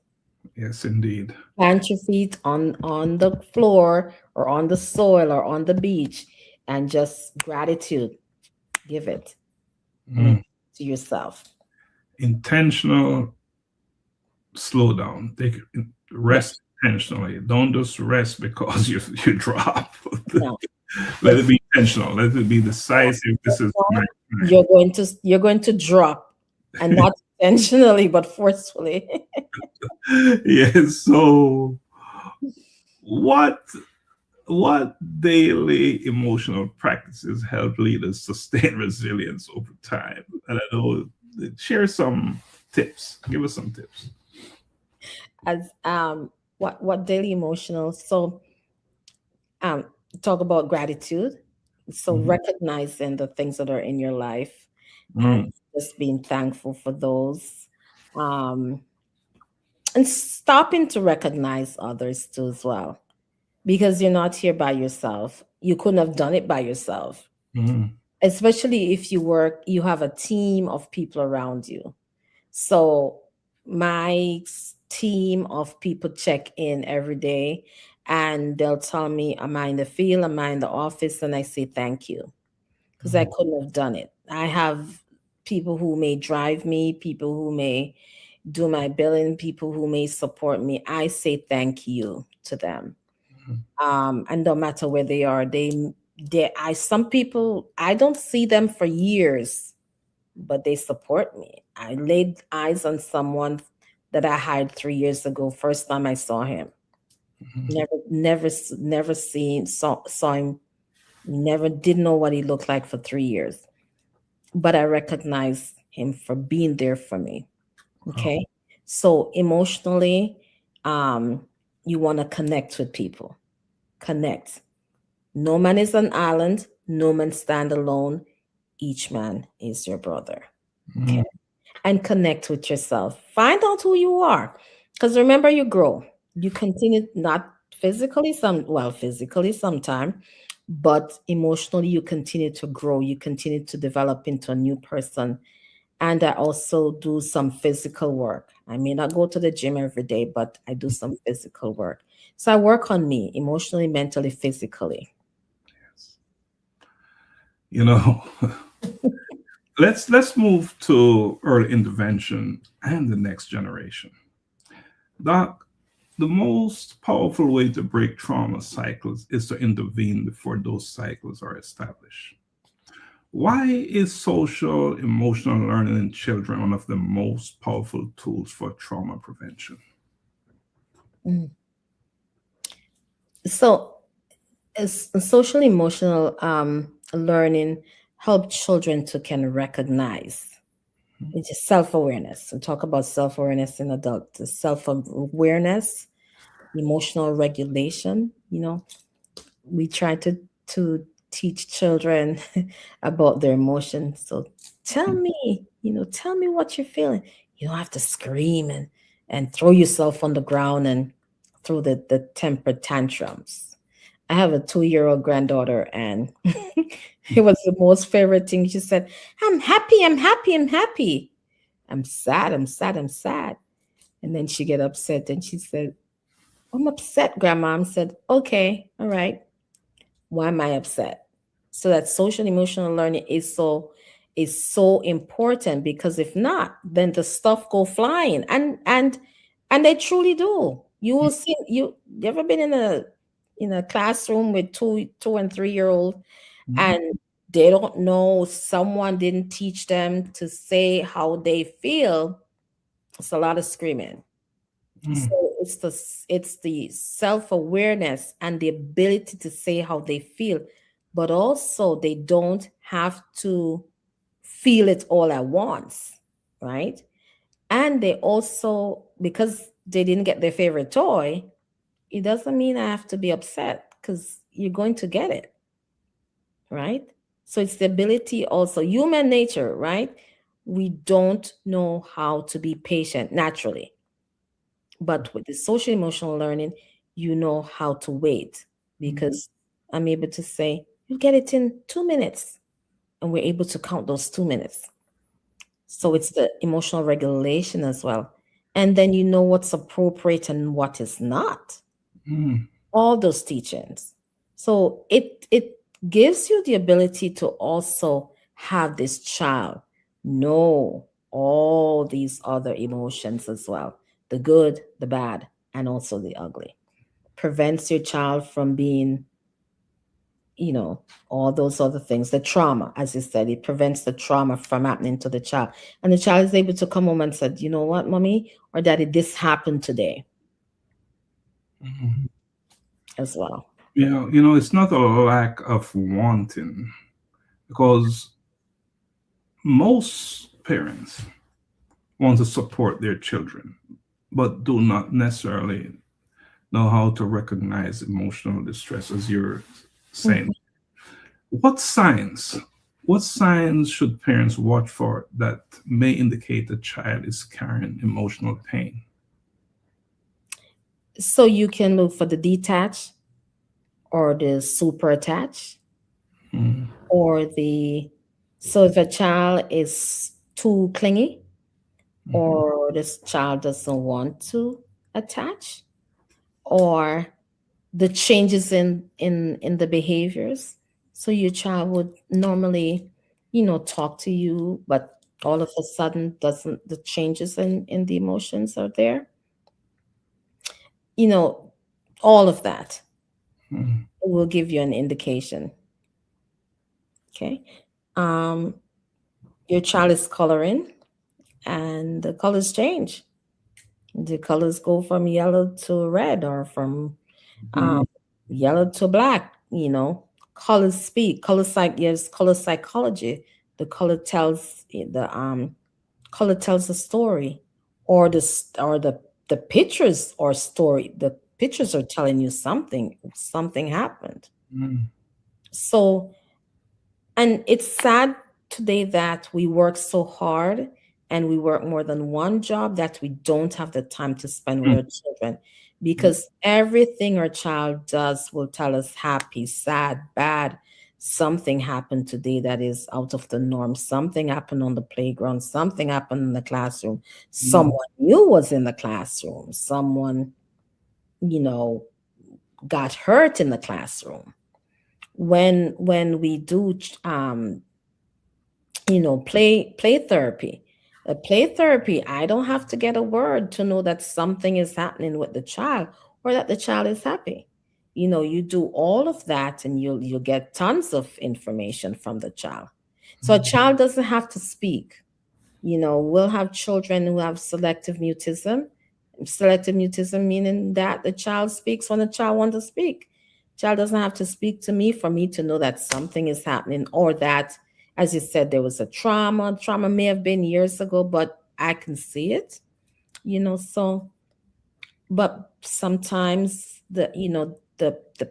Yes, indeed. Plant your feet on the floor or on the soil or on the beach and just gratitude. Give it. Mm. To yourself. Intentional slow down. Take rest intentionally. Don't just rest because you drop. No. Let it be intentional. Let it be decisive. This is my time. You're going to drop, and not intentionally but forcefully. Yes. So what daily emotional practices help leaders sustain resilience over time? And I know, share some tips. Give us some tips. As what daily emotional, so um talk about gratitude. So Mhm. recognizing the things that are in your life and Mm. just being thankful for those, um and stopping to recognize others too as well, because you're not here by yourself. You couldn't have done it by yourself, Mhm. especially if you have a team of people around you. So my team of people check in every day and they'll tell me, am I in the field? Am I in the office? And I say, thank you. Because I couldn't have done it. I have people who may drive me, people who may do my billing, people who may support me. I say thank you to them. And no matter where they are, some people, I don't see them for years, but they support me. I laid eyes on someone that I hired 3 years ago. First time I saw him, never saw him. Never did know what he looked like for 3 years, but I recognized him for being there for me. Okay, so emotionally, you want to connect with people. Connect. No man is an island. No man stand alone. Each man is your brother. Okay. And connect with yourself. Find out who you are. Because remember, you grow. You continue, not physically, physically sometime, but emotionally you continue to grow, you continue to develop into a new person. And I also do some physical work. I may not go to the gym every day, but I do some physical work. So I work on me emotionally, mentally, physically. You know, let's move to early intervention and the next generation. Doc, the most powerful way to break trauma cycles is to intervene before those cycles are established. Why is social emotional learning in children one of the most powerful tools for trauma prevention? Mm. So, as social emotional learning help children to can recognize. It's just self-awareness. And talk about self-awareness in adults. Self-awareness, emotional regulation. We try to teach children about their emotions. So tell me what you're feeling. You don't have to scream and throw yourself on the ground and throw the temper tantrums. I have a 2-year-old granddaughter, and it was the most favorite thing. She said, I'm happy, I'm happy, I'm happy. I'm sad, I'm sad, I'm sad. And then she get upset and she said, I'm upset, Grandma. I said, okay, all right. Why am I upset? So that social emotional learning is so important, because if not, then the stuff go flying, and they truly do. You will see. You ever been in a classroom with two and 3 year old, Mhm. and they don't know, someone didn't teach them to say how they feel? It's a lot of screaming. Mm, So it's the self-awareness and the ability to say how they feel, but also they don't have to feel it all at once, right? And they also, because they didn't get their favorite toy, it doesn't mean I have to be upset, because you're going to get it, right? So it's the ability, also human nature, right? We don't know how to be patient naturally. But with the social emotional learning, you know how to wait, because I'm able to say, you get it in 2 minutes. And we're able to count those 2 minutes. So it's the emotional regulation as well. And then you know what's appropriate and what is not. mm, All those teachings. So it gives you the ability to also have this child know all these other emotions as well, the good, the bad, and also the ugly. Prevents your child from being, all those other things, the trauma, as you said, it prevents the trauma from happening to the child. And the child is able to come home and said, you know what, mommy or daddy, this happened today mhm. as well. It's not a lack of wanting, because most parents want to support their children, but do not necessarily know how to recognize emotional distress, as you're saying. What signs? What signs should parents watch for that may indicate a child is carrying emotional pain? So you can look for the detached or the super attached, Mm, or the, so if a child is too clingy, mhm, or this child doesn't want to attach, or the changes in the behaviors. So your child would normally, talk to you, but all of a sudden doesn't, the changes in the emotions are there. You know, all of that mm, will give you an indication. Okay. Um, your child is coloring, and the colors change. The colors go from yellow to red, or from um, mm, yellow to black. Colors speak. Yes, color psychology. The color tells a story, or the pictures or story. The pictures are telling you something. Something happened. mm, So, and it's sad today that we work so hard and we work more than one job, that we don't have the time to spend with mm, our children. because everything our child does will tell us happy, sad, bad. Something happened today that is out of the norm. Something happened on the playground. Something happened in the classroom. Someone new was in the classroom. Someone, got hurt in the classroom. When we do play therapy. Play therapy, I don't have to get a word to know that something is happening with the child or that the child is happy. You do all of that and you'll get tons of information from the child. So a child doesn't have to speak. We'll have children who have selective mutism. Selective mutism meaning that the child speaks when the child wants to speak. Child doesn't have to speak to me for me to know that something is happening, or that, as you said, there was a trauma. Trauma may have been years ago, but I can see it, so, but sometimes the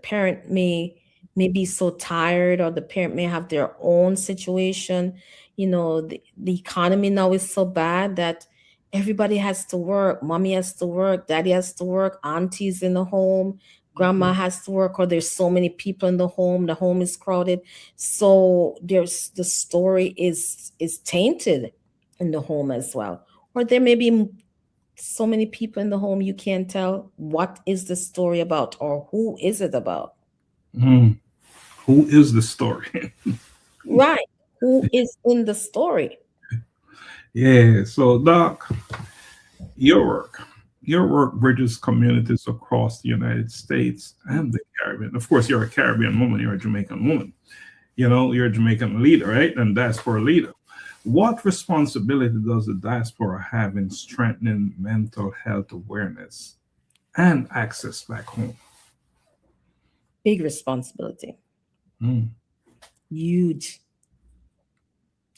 parent may be so tired, or the parent may have their own situation. The economy now is so bad that everybody has to work. Mommy has to work, daddy has to work, auntie's in the home, grandma has to work, or there's so many people in the home is crowded. So there's the story is tainted in the home as well. Or there may be so many people in the home you can't tell what is the story about, or who is it about. Who is the story? Right. Who is in the story? Yeah. So Doc, your work bridges communities across the United States and the Caribbean. Of course, you're a Caribbean woman, you're a Jamaican woman. You're a Jamaican leader, right? And diaspora leader. What responsibility does the diaspora have in strengthening mental health awareness and access back home? Big responsibility. Huge.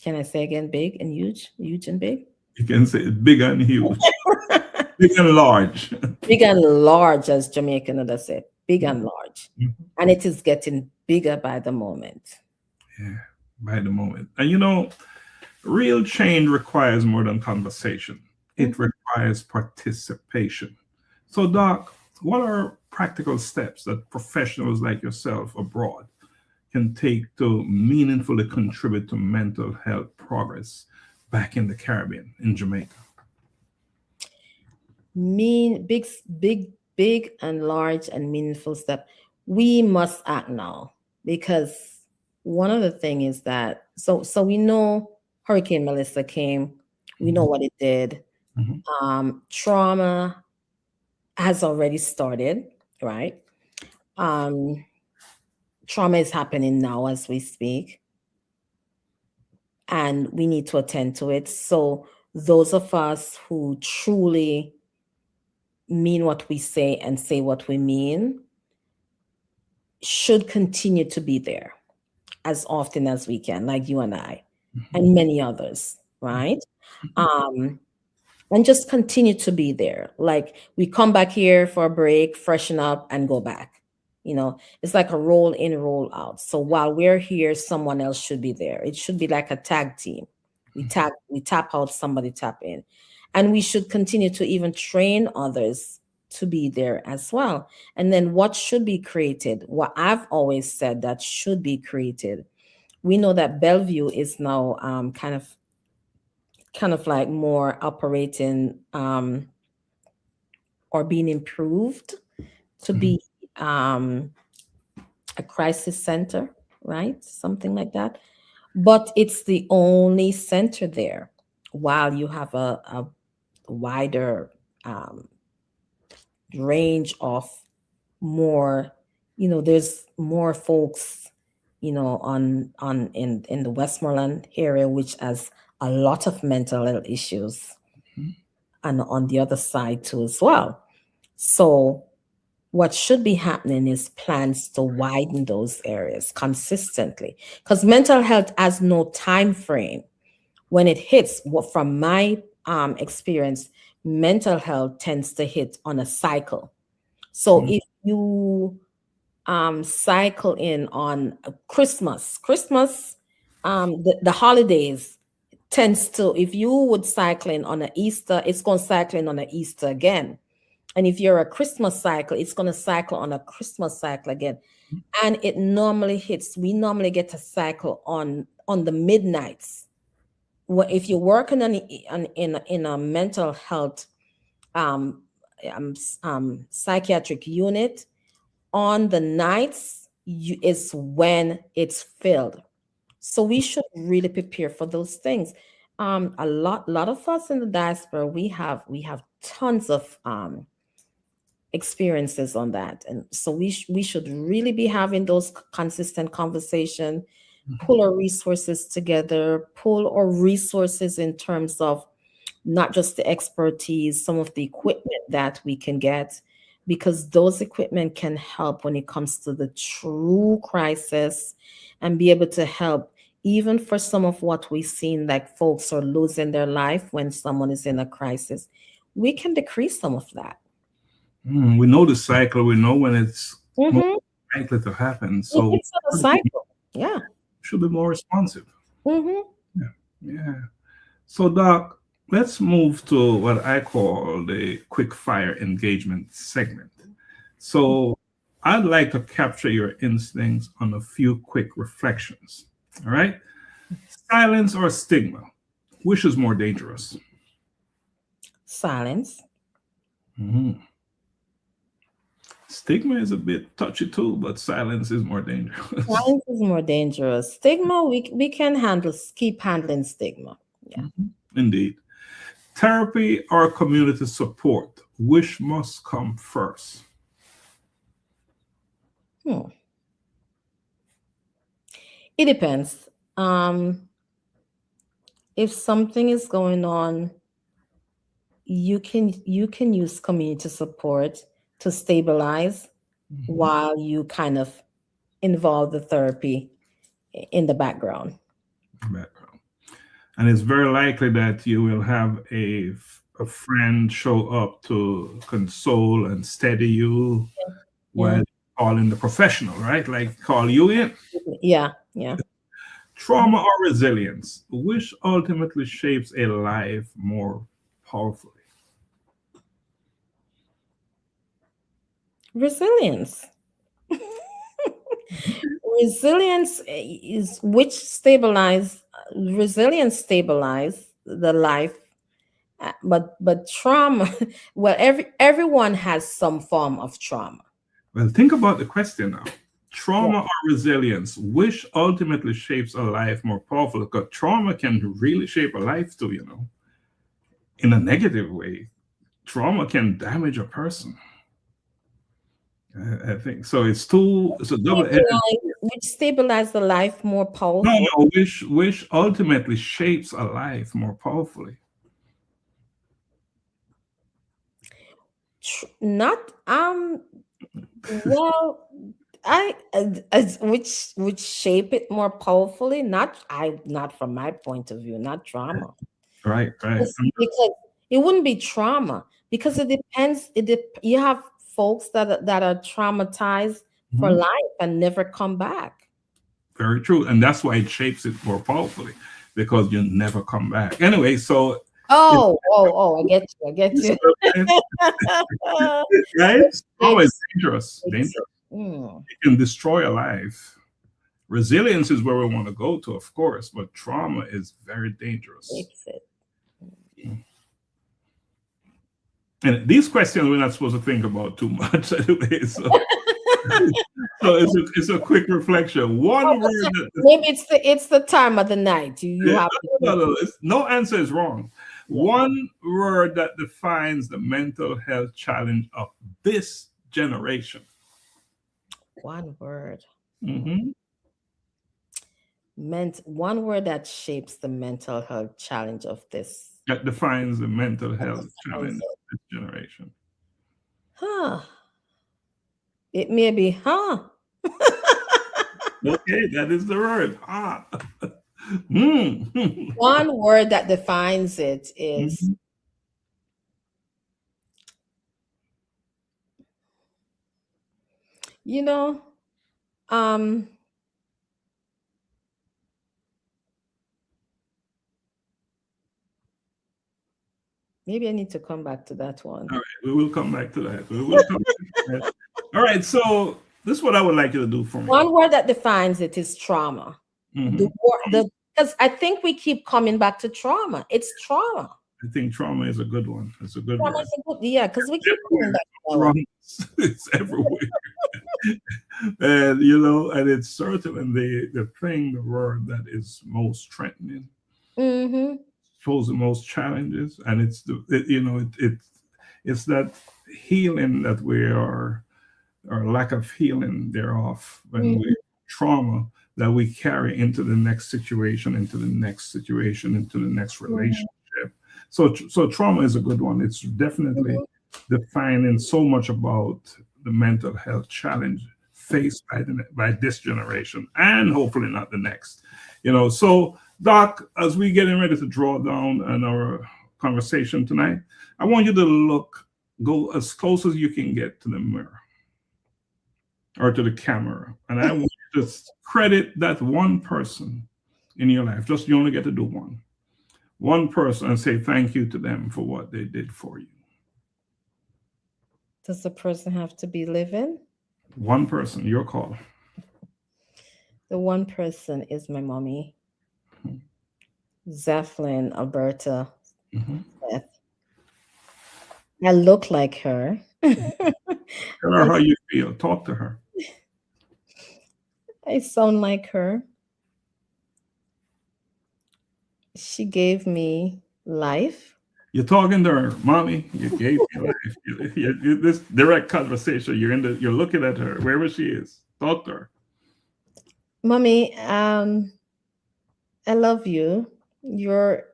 Can I say again, big and huge? Huge and big? You can say big and huge. Big and large. Big and large, as Jamaican would say. Big and large. And it is getting bigger by the moment. Yeah, by the moment. And real change requires more than conversation. It requires participation. So Doc, what are practical steps that professionals like yourself abroad can take to meaningfully contribute to mental health progress back in the Caribbean, in Jamaica? Big and large and meaningful step. We must act now, because one of the things is that, so we know Hurricane Melissa came. We know what it did. Trauma has already started, right? Trauma is happening now as we speak, and we need to attend to it. So those of us who truly mean what we say and say what we mean should continue to be there as often as we can, like you and I and many others, right? And just continue to be there. Like, we come back here for a break, freshen up, and go back. It's like a roll in, roll out. So while we're here, someone else should be there. It should be like a tag team. We tap out, somebody tap in. And we should continue to even train others to be there as well. And then what should be created? What I've always said that should be created. We know that Bellevue is now kind of like more operating or being improved to be a crisis center, right? Something like that. But it's the only center there, while you have a wider range of more, there's more folks, in the Westmoreland area, which has a lot of mental health issues, and on the other side too as well. So what should be happening is plans to widen those areas consistently, because mental health has no time frame. When it hits, from my experience, mental health tends to hit on a cycle. So if you cycle in on Christmas, the holidays tends to, if you would cycle in on an Easter, it's going to cycle in on an Easter again. And if you're a Christmas cycle, it's going to cycle on a Christmas cycle again. And it normally hits, we normally get a cycle on the midnights. If you're working in a mental health psychiatric unit, on the nights is when it's filled. So we should really prepare for those things. A lot of us in the diaspora, we have tons of experiences on that, and so we should really be having those consistent conversation, pull our resources together, pull our resources in terms of not just the expertise, some of the equipment that we can get, because those equipment can help when it comes to the true crisis and be able to help even for some of what we've seen, like folks are losing their life when someone is in a crisis. We can decrease some of that. We know the cycle. We know when it's Mm-hmm. likely to happen. So It's a cycle. Yeah. should be more responsive. Mm-hmm. Yeah. So, Doc, let's move to what I call the quick fire engagement segment. So, I'd like to capture your instincts on a few quick reflections. All right. Silence or stigma? Which is more dangerous? Silence. Mhm. Stigma is a bit touchy too, but silence is more dangerous. Silence is more dangerous. Stigma, we can keep handling stigma. Yeah. Indeed. Therapy or community support? Which must come first? It depends. If something is going on, you can use community support to stabilize while you kind of involve the therapy in the background. And it's very likely that you will have a friend show up to console and steady you while calling the professional, right? Like call you in. Yeah. Trauma or resilience, which ultimately shapes a life more powerfully? Resilience. Resilience is which stabilize resilience stabilize the life, but trauma, well, everyone has some form of trauma. Well, think about the question now. Trauma Yeah. or resilience, which ultimately shapes a life more powerful? Because trauma can really shape a life too, in a negative way. Trauma can damage a person. I think so. It's a double-edged. Which stabilize the life more powerful. No, which ultimately shapes a life more powerfully. Not well, I which shape it more powerfully. Not from my point of view. Not trauma. Right. Because it wouldn't be trauma, because it depends. You have folks that are traumatized for life and never come back. Very true. And that's why it shapes it more powerfully, because you never come back. Anyway, so I get you. Right? Trauma is dangerous. It can destroy a life. Resilience is where we want to go to, of course, but trauma is very dangerous. And these questions we're not supposed to think about too much anyway. So, it's a quick reflection. One word. Maybe it's the time of the night. You have no answer is wrong. Yeah. One word that defines the mental health challenge of this generation. One word. Mm-hmm. One word that shapes the mental health challenge of this. That defines the mental health challenge of this generation. It may be Okay, that is the word. One word that defines it is Maybe I need to come back to that one. All right, we will come back to that. We will come back to that. All right, so this is what I would like you to do for me. One word that defines it is trauma. Because I think we keep coming back to trauma. It's trauma. I think trauma is a good one. It's a good Trauma word. is a good, yeah, because we keep coming back to trauma. Trauma. It's everywhere. And you know, and it's certainly the thing, the word that is most threatening, poses the most challenges, and it's it's that healing that we are, or lack of healing thereof, when we trauma that we carry into the next situation, into the next situation, into the next relationship. So trauma is a good one. It's definitely defining so much about the mental health challenge faced by this generation, and hopefully not the next. You know, so Doc, as we getting ready to draw down on our conversation tonight, I want you to go as close as you can get to the mirror or to the camera, and I want you to credit that one person in your life. Just, you only get to do one person, and say thank you to them for what they did for you. Does the person have to be living? One person, your call. The one person is my mommy, Zephylyn Alberta. I look like her. Tell her how you feel. Talk to her. I sound like her. She gave me life. You're talking to her, mommy. You gave me life. This direct conversation. You're looking at her wherever she is. Talk to her. Mommy, I love you. You're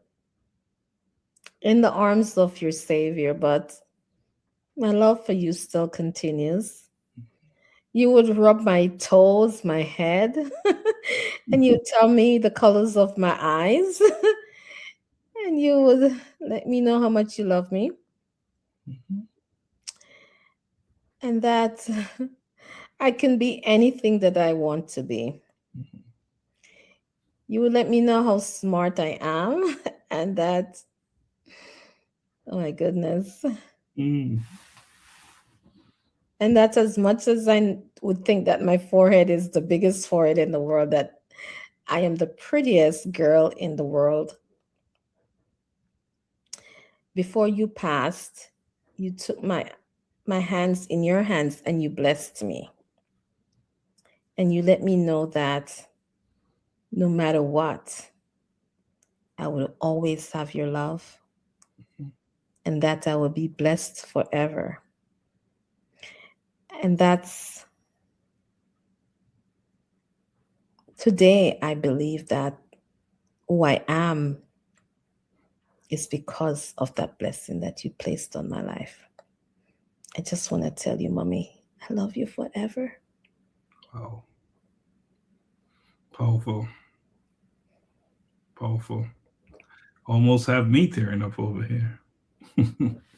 in the arms of your Savior, but my love for you still continues. You would rub my toes, my head, and you tell me the colors of my eyes, and you would let me know how much you love me. And that I can be anything that I want to be. You would let me know how smart I am, and that, oh my goodness. And that's as much as I would think that my forehead is the biggest forehead in the world, that I am the prettiest girl in the world. Before you passed, you took my hands in your hands and you blessed me. And you let me know that no matter what, I will always have your love, and that I will be blessed forever. And that's, today I believe that who I am is because of that blessing that you placed on my life. I just want to tell you, Mommy, I love you forever. Wow. Powerful. Powerful. Almost have me tearing up over here.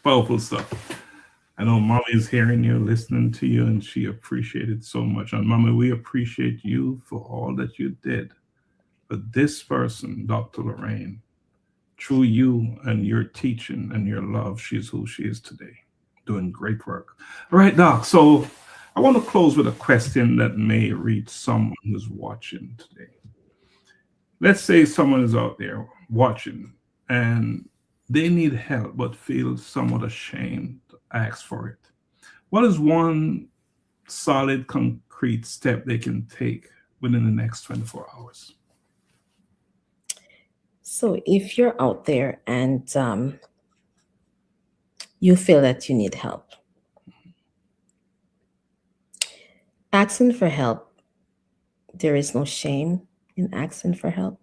Powerful stuff. I know Mommy is hearing you, listening to you, and she appreciated so much. And Mommy, we appreciate you for all that you did. But this person, Dr. Lorraine, through you and your teaching and your love, she's who she is today, doing great work. All right, Doc, so I want to close with a question that may reach someone who's watching today. Let's say someone is out there watching and they need help but feel somewhat ashamed to ask for it. What is one solid, concrete step they can take within the next 24 hours? So if you're out there and you feel that you need help, asking for help, there is no shame in asking for help.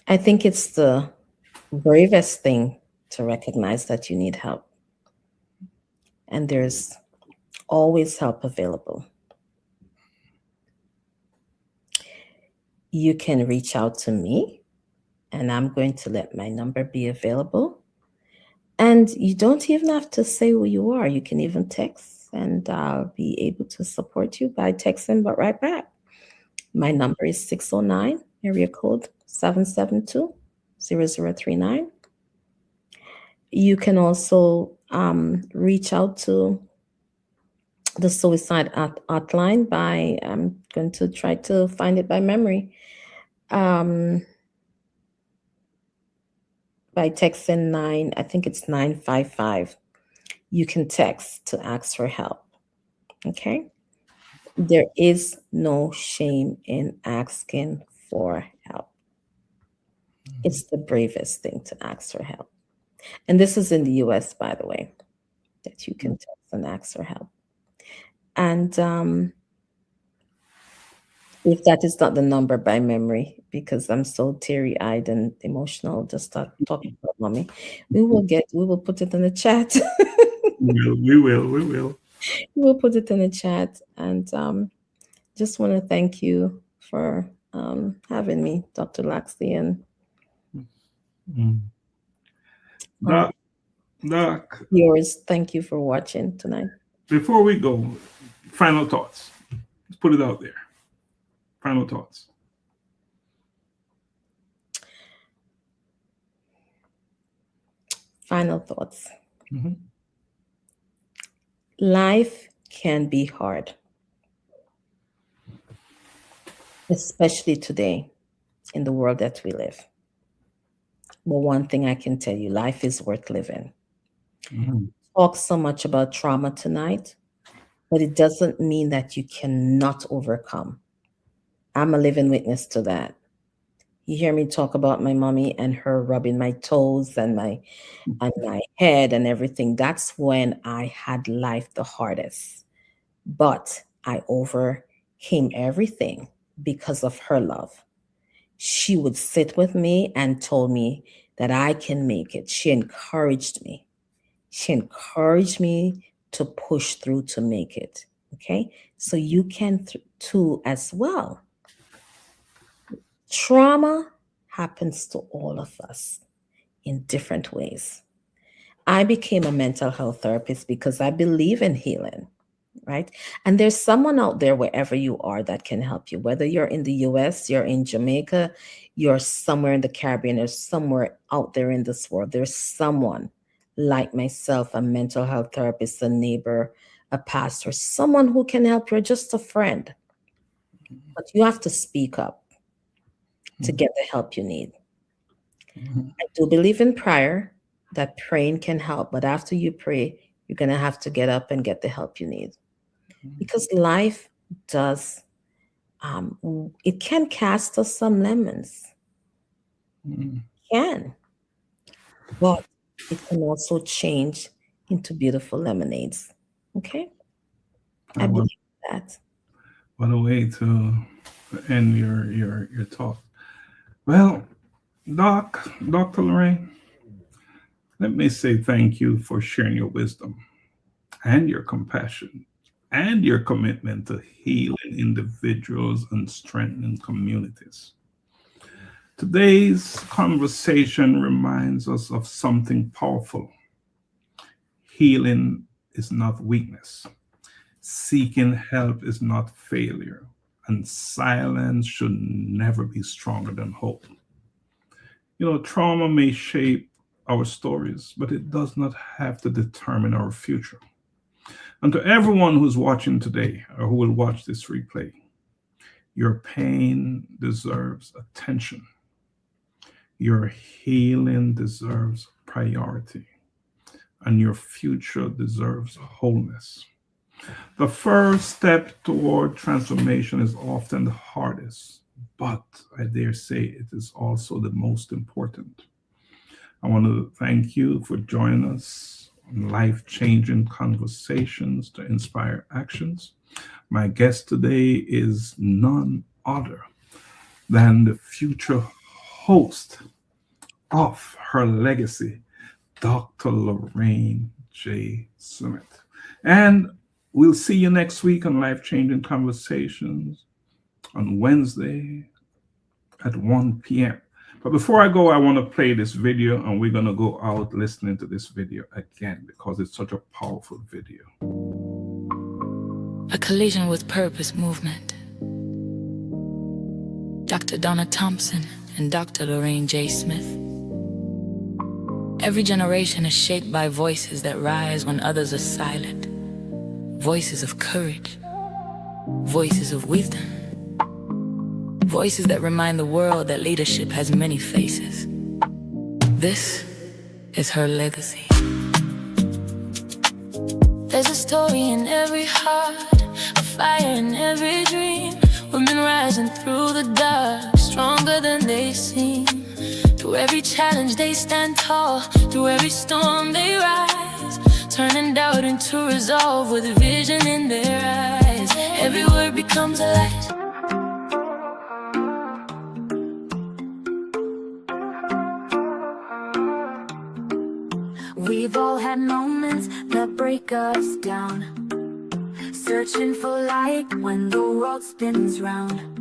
I think it's the bravest thing to recognize that you need help. And there's always help available. You can reach out to me, and I'm going to let my number be available. And you don't even have to say who you are. You can even text, and I'll be able to support you by texting, but right back. My number is 609, area code 772-0039. You can also reach out to the suicide hotline by, I'm going to try to find it by memory, by texting 955. You can text to ask for help. Okay? There is no shame in asking for help. It's the bravest thing to ask for help. And this is in the US, by the way, that you can text and ask for help. And if that is not the number by memory, because I'm so teary-eyed and emotional, just start talking about mommy, we will put it in the chat. We will. We'll put it in the chat. And just want to thank you for having me, Dr. Laxley. And Doc, yours, thank you for watching tonight. Before we go, final thoughts. Let's put it out there. Final thoughts. Final thoughts. Life can be hard, especially today in the world that we live. But one thing I can tell you, life is worth living. Talk so much about trauma tonight, but it doesn't mean that you cannot overcome. I'm a living witness to that. You hear me talk about my mommy and her rubbing my toes and my head and everything. That's when I had life the hardest. But I overcame everything because of her love. She would sit with me and told me that I can make it. She encouraged me. She encouraged me to push through to make it. Okay? So you can too as well. Trauma happens to all of us in different ways. I became a mental health therapist because I believe in healing, right? And there's someone out there wherever you are that can help you, whether you're in the US, you're in Jamaica, you're somewhere in the Caribbean, or somewhere out there in this world. There's someone like myself, a mental health therapist, a neighbor, a pastor, someone who can help you, or just a friend. But you have to speak up to get the help you need. I do believe in prayer, that praying can help, but after you pray, you're going to have to get up and get the help you need. Because life does, it can cast us some lemons. It can. But it can also change into beautiful lemonades. Okay? I believe that. What a way to end your talk. Well, Dr. Lorraine, let me say thank you for sharing your wisdom and your compassion and your commitment to healing individuals and strengthening communities. Today's conversation reminds us of something powerful. Healing is not weakness. Seeking help is not failure. And silence should never be stronger than hope. You know, trauma may shape our stories, but it does not have to determine our future. And to everyone who's watching today or who will watch this replay, your pain deserves attention. Your healing deserves priority. And your future deserves wholeness. The first step toward transformation is often the hardest, but I dare say it is also the most important. I want to thank you for joining us on life-changing conversations to inspire actions. My guest today is none other than the future host of her legacy, Dr. Loraine J. Smith. And we'll see you next week on Life-Changing Conversations on Wednesday at 1 p.m. But before I go, I want to play this video, and we're going to go out listening to this video again because it's such a powerful video. A collision with purpose movement. Dr. Donna Thompson and Dr. Lorraine J. Smith. Every generation is shaped by voices that rise when others are silent. Voices of courage, voices of wisdom, voices that remind the world that leadership has many faces. This is her legacy. There's a story in every heart, a fire in every dream. Women rising through the dark, stronger than they seem. Through every challenge they stand tall, through every storm they rise, turning doubt into resolve with vision in their eyes. Every word becomes a light. We've all had moments that break us down, searching for light when the world spins round.